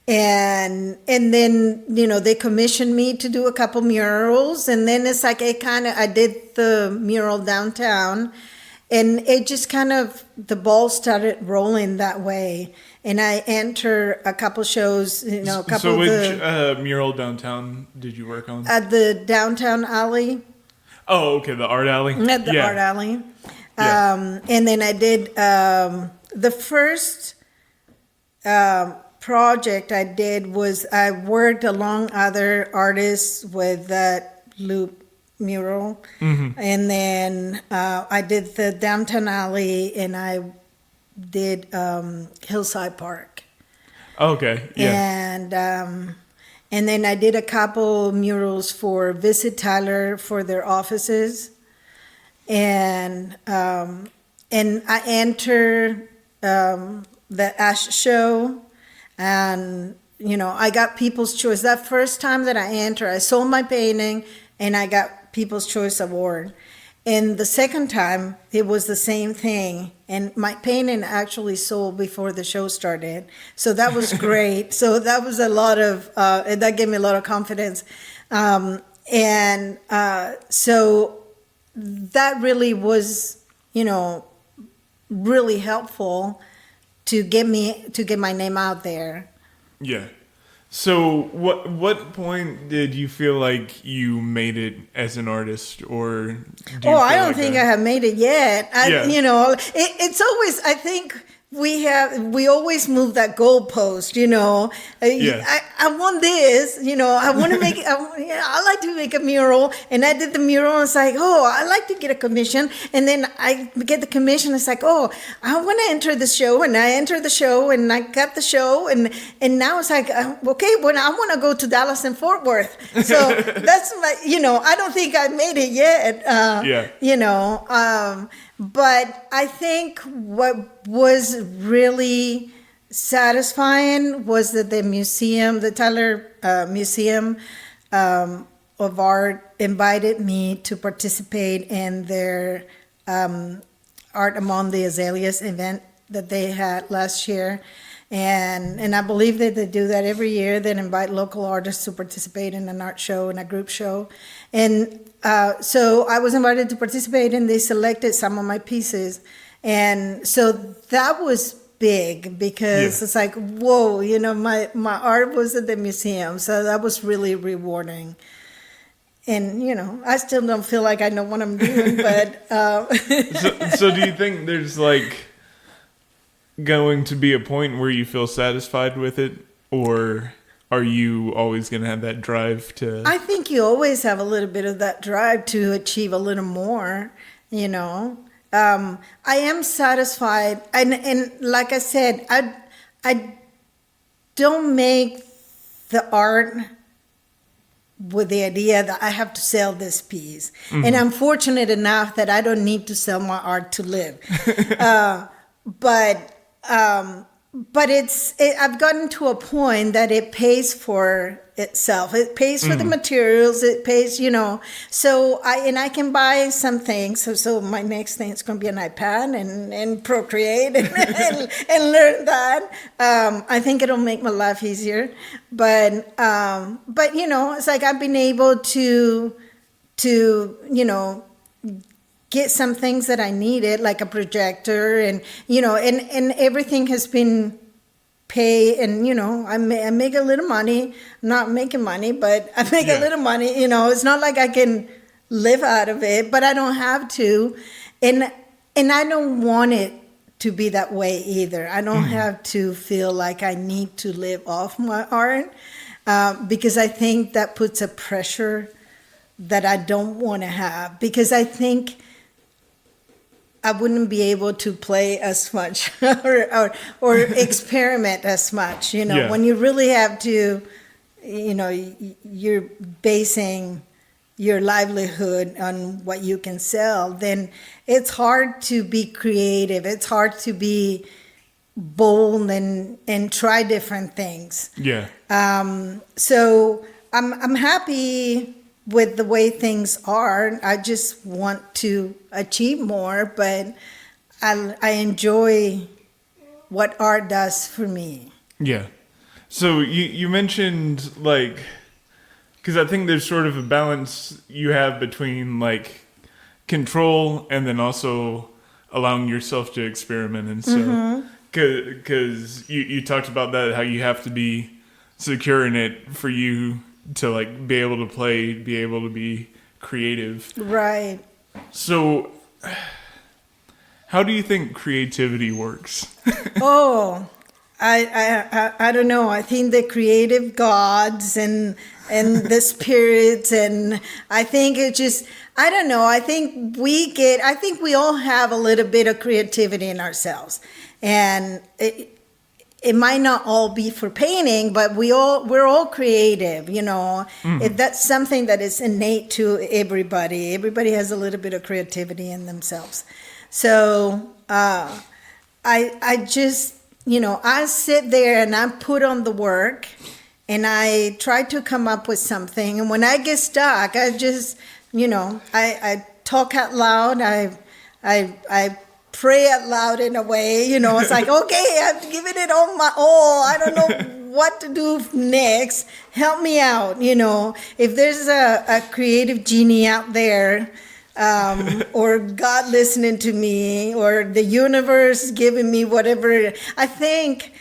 And then, they commissioned me to do a couple murals. And then it's like, I did the mural downtown. And it just the ball started rolling that way. And I entered a couple shows, a couple So which mural downtown did you work on? At the downtown alley. Oh, okay, the art alley? At the art alley. Yeah. And then I did the first... project I did was I worked along other artists with that loop mural, and then I did the downtown alley and I did Hillside Park. Okay, yeah. And then I did a couple murals for Visit Tyler for their offices, and I entered the Ash show. And, I got People's Choice. That first time that I entered, I sold my painting and I got People's Choice Award. And the second time, it was the same thing. And my painting actually sold before the show started. So that was great. So that was a lot of, that gave me a lot of confidence. So that really was, really helpful to get my name out there. Yeah. So what point did you feel like you made it as an artist, or I don't think I have made it yet. It's always, I think we always move that goalpost, I want this, I want to make, I like to make a mural, and I did the mural, and it's like, I like to get a commission, and then I get the commission, it's like, I want to enter the show, and I enter the show, and I got the show, and now it's like, okay, well, I want to go to Dallas and Fort Worth, so that's my, I don't think I made it yet, but I think what was really satisfying was that the museum, the Tyler Museum of Art, invited me to participate in their Art Among the Azaleas event that they had last year. And I believe that they do that every year. They invite local artists to participate in an art show and a group show. And so I was invited to participate, and they selected some of my pieces. And so that was big because it's like, whoa, my art was at the museum. So that was really rewarding. And, I still don't feel like I know what I'm doing, but... So do you think there's going to be a point where you feel satisfied with it, or are you always going to have that drive to... I think you always have a little bit of that drive to achieve a little more, I am satisfied, and like I said, I don't make the art with the idea that I have to sell this piece. And I'm fortunate enough that I don't need to sell my art to live. But I've gotten to a point that it pays for itself. It pays for the materials. It pays, So I can buy some things. So my next thing is going to be an iPad and Procreate and learn that. I think it'll make my life easier. But it's like I've been able to get some things that I needed, like a projector, and and everything has been paid, and I make a little money. I'm not making money, but I make a little money. It's not like I can live out of it, but I don't have to, and I don't want it to be that way either. I don't have to feel like I need to live off my art, because I think that puts a pressure that I don't want to have, because I think I wouldn't be able to play as much or experiment as much. Yeah. When you really have to, you're basing your livelihood on what you can sell, then it's hard to be creative. It's hard to be bold and try different things. Yeah. So I'm happy with the way things are. I just want to achieve more, but I enjoy what art does for me. Yeah. So you mentioned like, because I think there's sort of a balance you have between like control and then also allowing yourself to experiment. And so, because you talked about that, how you have to be secure in it for you to like be able to play, be able to be creative. Right. So how do you think creativity works? I don't know. I think the creative gods and the spirits, and I think it just, I don't know. I think we all have a little bit of creativity in ourselves, and it might not all be for painting, but we're all creative, If that's something that is innate to everybody. Everybody has a little bit of creativity in themselves. So I just, I sit there and I put on the work and I try to come up with something. And when I get stuck, I just, I talk out loud. I pray out loud in a way, it's like, okay, I've given it all my all. I don't know what to do next. Help me out. If there's a creative genie out there, or God listening to me, or the universe giving me whatever. I think,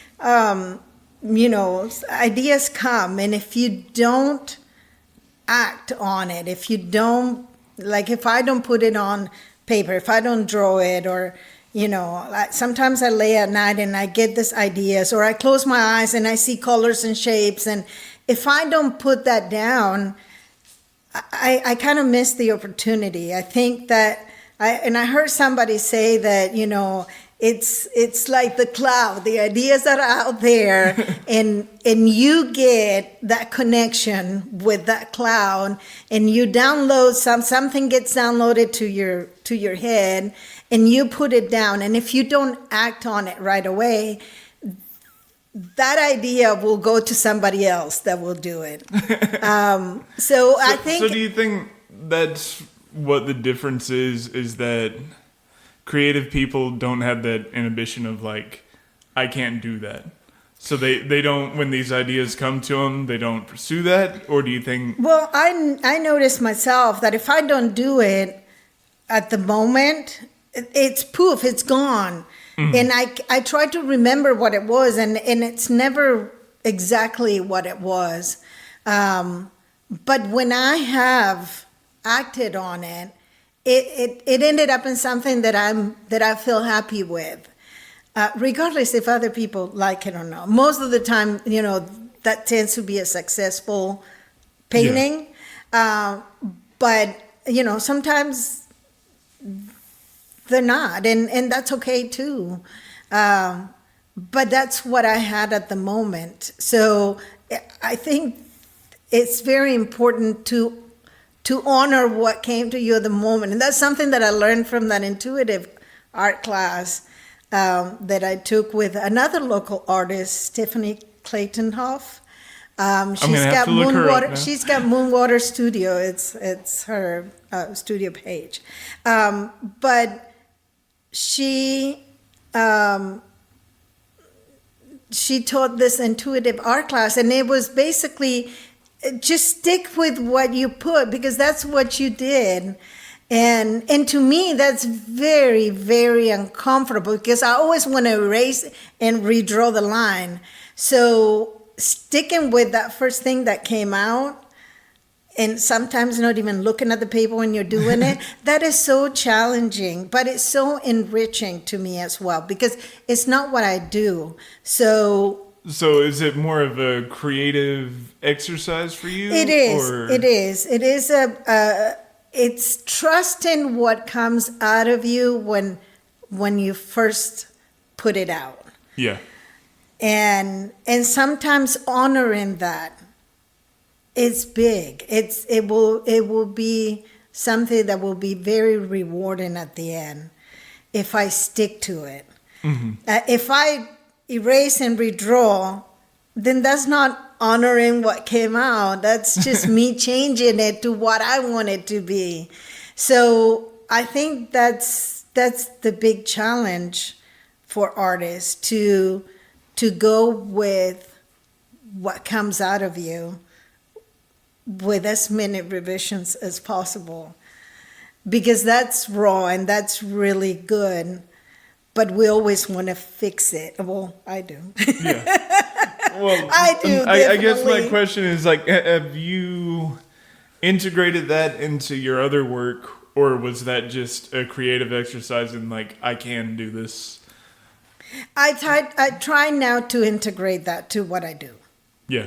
ideas come, and if you don't act on it, if you don't, like if I don't put it on paper, if I don't draw it, or, sometimes I lay at night and I get these ideas, or I close my eyes and I see colors and shapes, and if I don't put that down, I kind of miss the opportunity. I think that, I heard somebody say that, it's like the cloud, the ideas that are out there, and you get that connection with that cloud, and you download something gets downloaded to your head, and you put it down. And if you don't act on it right away, that idea will go to somebody else that will do it. So I think. So do you think that's what the difference is that creative people don't have that inhibition of like, I can't do that? So they don't, when these ideas come to them, they don't pursue that? Or do you think? Well, I notice myself that if I don't do it at the moment, it's poof, it's gone. Mm-hmm. And I try to remember what it was, and it's never exactly what it was. But when I have acted on it, it ended up in something that I feel happy with, regardless if other people like it or not. Most of the time, that tends to be a successful painting. Yeah. But sometimes they're not, and that's okay too. But that's what I had at the moment. So I think it's very important to honor what came to you at the moment. And that's something that I learned from that intuitive art class that I took with another local artist, Stephanie Clayton-Hoff. She's got Moonwater. She's got Moonwater Studio. It's her studio page. But she taught this intuitive art class, and it was basically just stick with what you put, because that's what you did. And to me, that's very, very uncomfortable, because I always want to erase and redraw the line. So sticking with that first thing that came out, and sometimes not even looking at the paper when you're doing it, that is so challenging, but it's so enriching to me as well, because it's not what I do. So is it more of a creative exercise for you? It is. Or? It is. It is it's trusting what comes out of you when you first put it out. Yeah. And sometimes honoring that is big. It will be something that will be very rewarding at the end if I stick to it. Mm-hmm. If I erase and redraw, then that's not honoring what came out. That's just me changing it to what I want it to be. So I think that's the big challenge for artists, to go with what comes out of you with as many revisions as possible, because that's raw and that's really good, but we always want to fix it. Well, I do. Yeah. Well, I do. I guess my question is, like, have you integrated that into your other work, or was that just a creative exercise in, like, I can do this? I try now to integrate that to what I do. Yeah.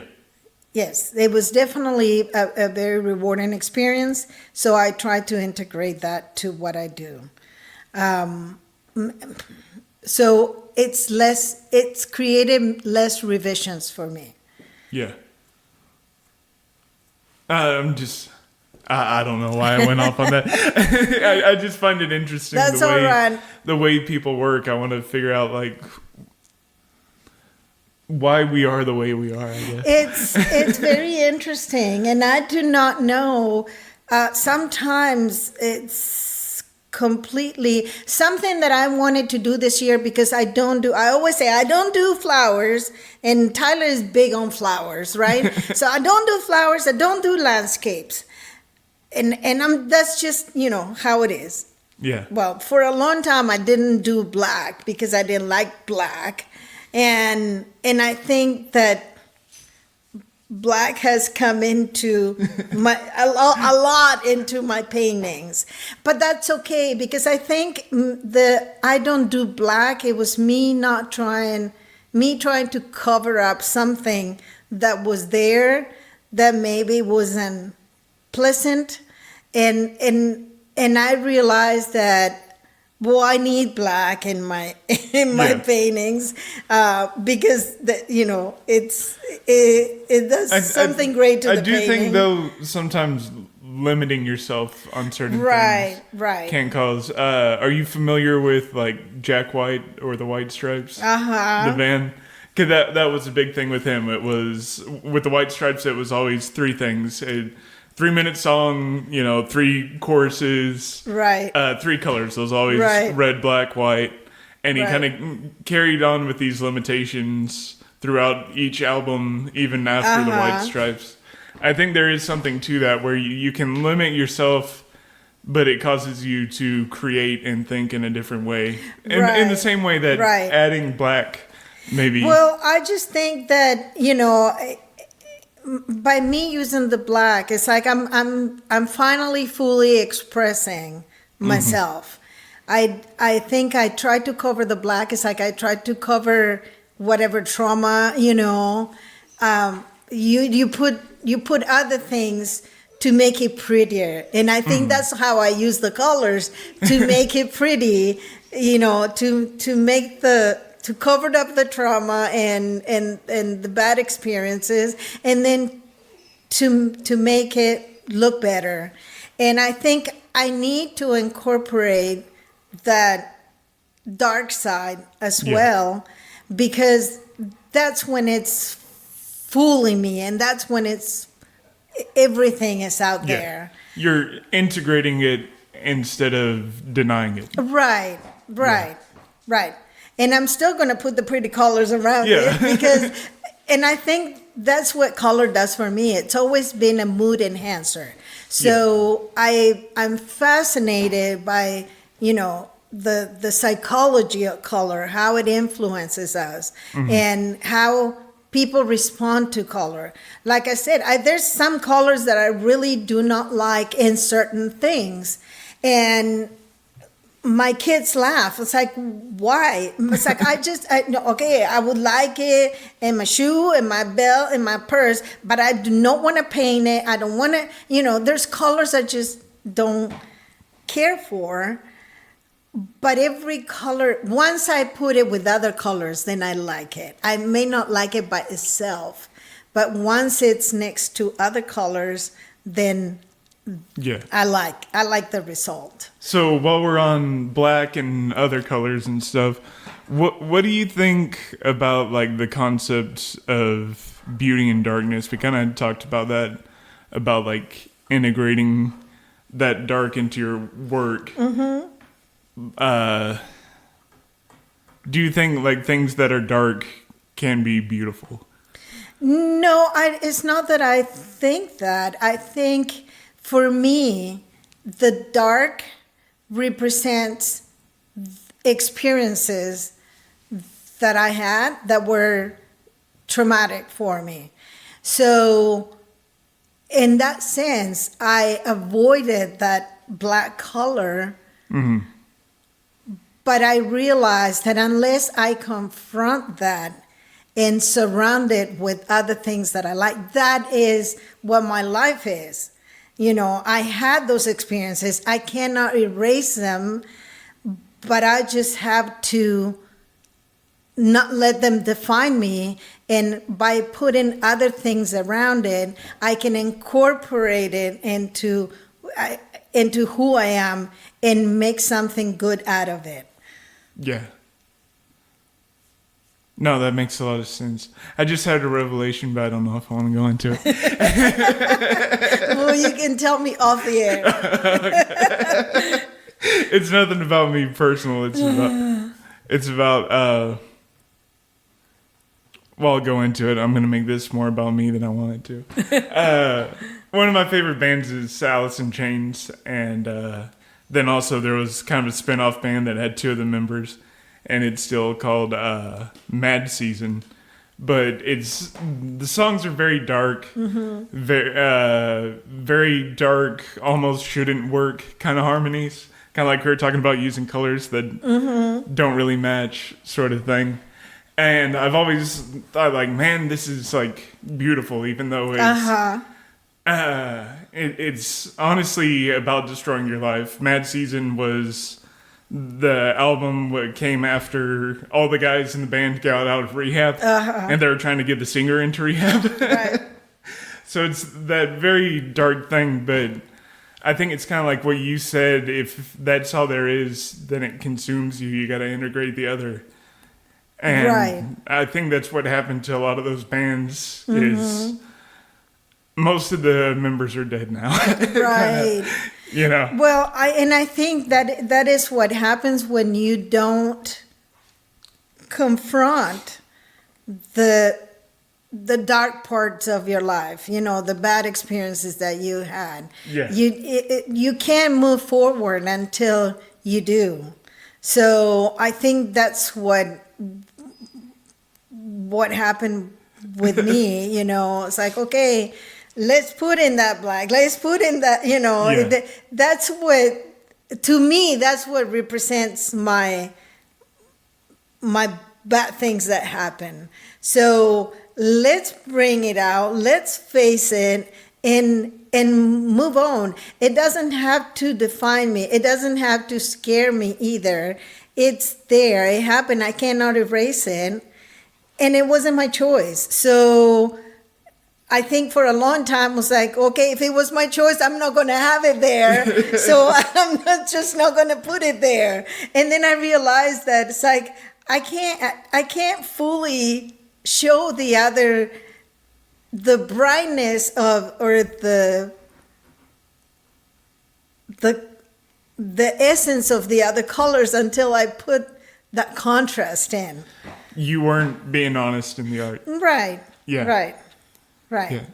Yes, it was definitely a very rewarding experience. So I try to integrate that to what I do. So it's created less revisions for me. Yeah. I don't know why I went off on that. I just find it interesting. That's all right. The way people work. I want to figure out, like, why we are the way we are, I guess. It's very interesting, and I do not know. Sometimes it's completely something that I wanted to do this year, because I always say I don't do flowers, and Tyler is big on flowers, right? So I don't do flowers, I don't do landscapes. And that's just, how it is. Yeah. Well, for a long time I didn't do black because I didn't like black. And I think that black has come into a lot into my paintings. But that's okay, because I think I don't do black. It was me trying to cover up something that was there that maybe wasn't pleasant, and I realized that, well, I need black in my paintings, because it does something great to the painting. I do think, though, sometimes limiting yourself on certain things can cause. Are you familiar with, like, Jack White or the White Stripes? The band? Because that was a big thing with him. It was with the White Stripes. It was always three things. 3-minute song, 3 choruses, right? 3 colors. Those always red, black, white, and he kind of carried on with these limitations throughout each album, even after the White Stripes. I think there is something to that where you can limit yourself, but it causes you to create and think in a different way, in the same way that adding black maybe. Well, I just think that by me using the black, it's like I'm finally fully expressing myself. I think I tried to cover the black. It's like I tried to cover whatever trauma, you put other things to make it prettier. And I think that's how I use the colors, to make it pretty, to make to cover up the trauma and the bad experiences, and then to make it look better. And I think I need to incorporate that dark side as well, because that's when it's fooling me, and that's when everything is out there. You're integrating it instead of denying it. Right. And I'm still going to put the pretty colors around it, because, and I think that's what color does for me. It's always been a mood enhancer. So I'm fascinated by, the psychology of color, how it influences us, and how people respond to color. Like I said, there's some colors that I really do not like in certain things. And my kids laugh. It's like, why? It's like, I would like it in my shoe, in my belt, in my purse, but I do not want to paint it. I don't want to, there's colors I just don't care for. but every color, once I put it with other colors, then I like it. I may not like it by itself, but once it's next to other colors, then Yeah. I like the result. So while we're on black and other colors and stuff, what do you think about like the concept of beauty and darkness? We kind of talked about that, about like integrating that dark into your work. Mm-hmm. Do you think like things that are dark can be beautiful? No, it's not that I think that. I think for me, the dark represents experiences that I had that were traumatic for me. So in that sense, I avoided that black color. Mm-hmm. But I realized that unless I confront that and surround it with other things that I like, that is what my life is. You know, I had those experiences. I cannot erase them, but I just have to not let them define me. And by putting other things around it, I can incorporate it into who I am and make something good out of it. Yeah. No, that makes a lot of sense. I just had a revelation, but I don't know if I want to go into it. Well, you can tell me off the air. It's nothing about me personal. It's about well, I'll go into it. I'm going to make this more about me than I want it to. One of my favorite bands is Alice in Chains, and then also there was kind of a spin-off band that had two of the members, and it's still called Mad Season. But the songs are very dark, very dark, almost shouldn't work kind of harmonies. Kind of like we were talking about using colors that don't really match sort of thing. And I've always thought like, man, this is like beautiful, even though it's honestly about destroying your life. Mad Season was the album that came after all the guys in the band got out of rehab, and they were trying to get the singer into rehab. Right. So it's that very dark thing, but I think it's kind of like what you said. If that's all there is, then it consumes you. You got to integrate the other. And I think that's what happened to a lot of those bands is most of the members are dead now. Right. You know. Well, I think that is what happens when you don't confront the dark parts of your life, you know, the bad experiences that you had. Yeah. You can't move forward until you do. So I think that's what happened with me, you know. It's like, okay, let's put in that black, let's put in that, you know. Yeah. That's what, to me, that's what represents my bad things that happen. So let's bring it out, let's face it, and move on. It doesn't have to define me. It doesn't have to scare me either. It's there. It happened. I cannot erase it. And it wasn't my choice. So I think for a long time I was like, okay, if it was my choice, I'm not going to have it there. So I'm just not going to put it there. And then I realized that it's like, I can't fully show the brightness of, or the essence of the other colors until I put that contrast in. You weren't being honest in the art. Right. Yeah. Right. Yeah. I'm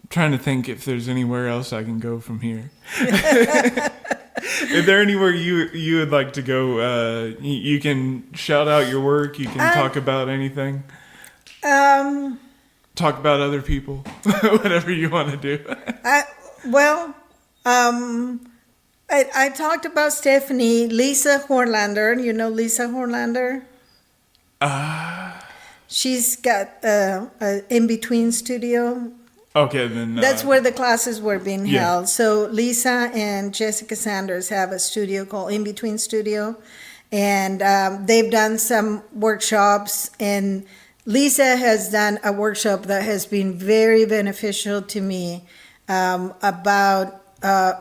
trying to think if there's anywhere else I can go from here. Is there anywhere you would like to go? You can shout out your work. You can talk about anything. Talk about other people. Whatever you want to do. I talked about Stephanie, Lisa Horlander. You know Lisa Horlander? She's got an in-between studio. Okay, then That's where the classes were being held. So Lisa and Jessica Sanders have a studio called In Between Studio, and they've done some workshops. And Lisa has done a workshop that has been very beneficial to me about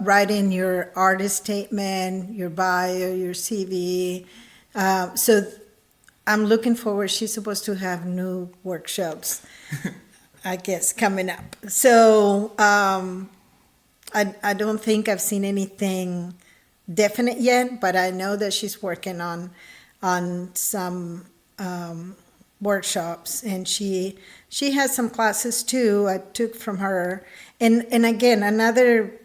writing your artist statement, your bio, your CV. So I'm looking forward. She's supposed to have new workshops, I guess, coming up. So I don't think I've seen anything definite yet, but I know that she's working on some workshops, and she has some classes too. I took from her, and again, another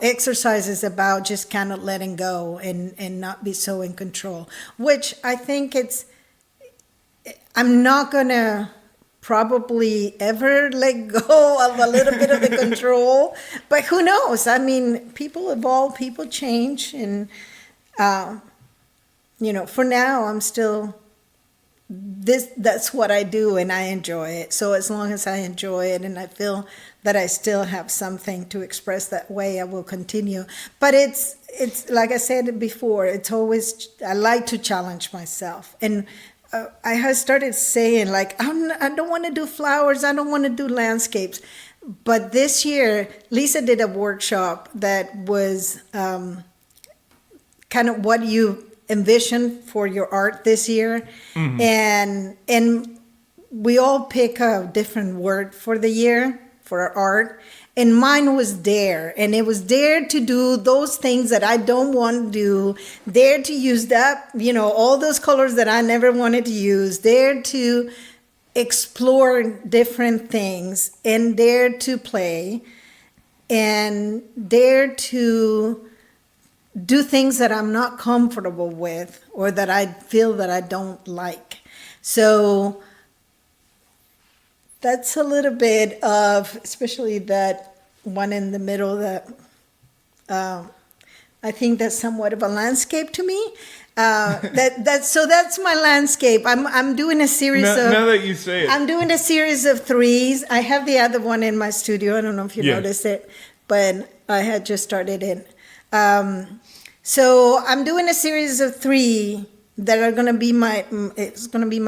exercises about just kind of letting go and not be so in control, which I think I'm not gonna probably ever let go of a little bit of the control, but who knows? I mean, people evolve, people change, and for now I'm still that's what I do, and I enjoy it. So as long as I enjoy it and I feel that I still have something to express that way, I will continue. But it's like I said before, it's always, I like to challenge myself. And I have started saying, like, I don't want to do flowers, I don't want to do landscapes. But this year, Lisa did a workshop that was kind of what you envision for your art this year. Mm-hmm. And we all pick a different word for the year for our art, and mine was dare, and it was dare to do those things that I don't want to do, dare to use that, all those colors that I never wanted to use, dare to explore different things, and dare to play, and dare to do things that I'm not comfortable with or that I feel that I don't like. So that's a little bit of, especially that one in the middle, that I think that's somewhat of a landscape to me. So that's my landscape. I'm doing a series of. Now that you say it, I'm doing a series of 3s. I have the other one in my studio. I don't know if you noticed it, but I had just started it. So I'm doing a series of 3 that are going to be my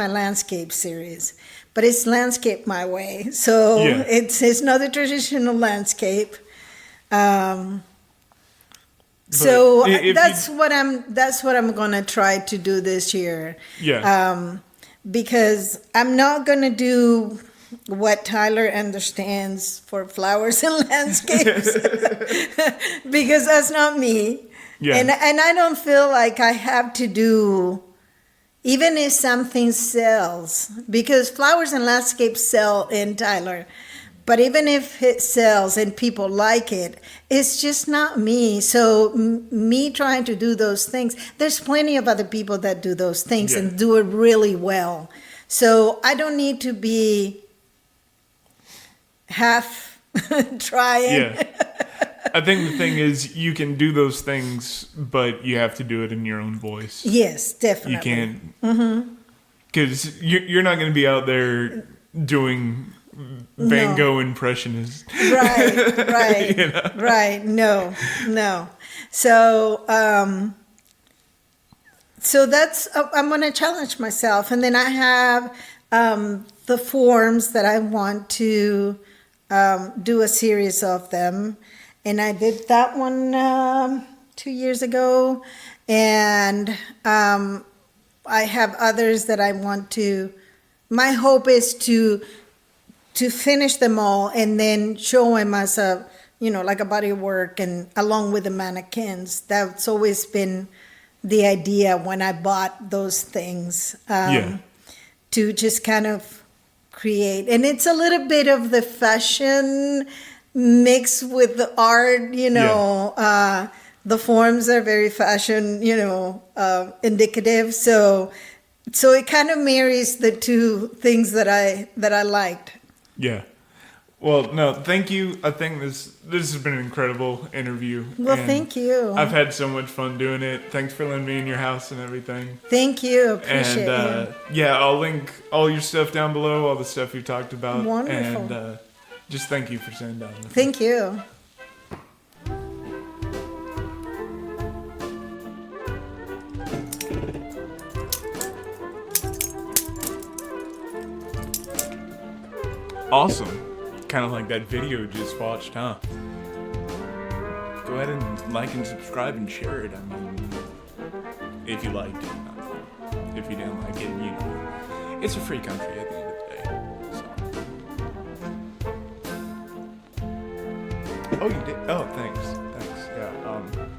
landscape series, but it's landscape my way. So it's not the traditional landscape. So that's what I'm going to try to do this year. Yeah. Because I'm not going to do what Tyler understands for flowers and landscapes, because that's not me. Yeah. And I don't feel like I have to do, even if something sells, because flowers and landscapes sell in Tyler. But even if it sells and people like it, it's just not me. So me trying to do those things, there's plenty of other people that do those things and do it really well. So I don't need to be half trying. Yeah. I think the thing is, you can do those things, but you have to do it in your own voice. Yes, definitely. You can't, because you're not going to be out there doing Van Gogh impressionists. Right. Right. No. So, that's, I'm going to challenge myself. And then I have the forms that I want to do a series of them. And I did that one 2 years ago. And I have others that I want to, my hope is to finish them all and then show them as a, like a body of work, and along with the mannequins. That's always been the idea when I bought those things, to just kind of create. And it's a little bit of the fashion mixed with the art, the forms are very fashion, indicative. So it kind of marries the two things that I liked. Yeah. Well, no, thank you. I think this has been an incredible interview. Well, thank you. I've had so much fun doing it. Thanks for letting me in your house and everything. Thank you. Appreciate it. Yeah, I'll link all your stuff down below, all the stuff you talked about. Wonderful. And Just thank you for sitting down with me. Thank you. Awesome. Kind of like that video you just watched, huh? Go ahead and like and subscribe and share it. I mean, if you liked it. If you didn't like it, you know, it's a free country at the end of the day. So. Oh, you did? Oh, thanks. Yeah.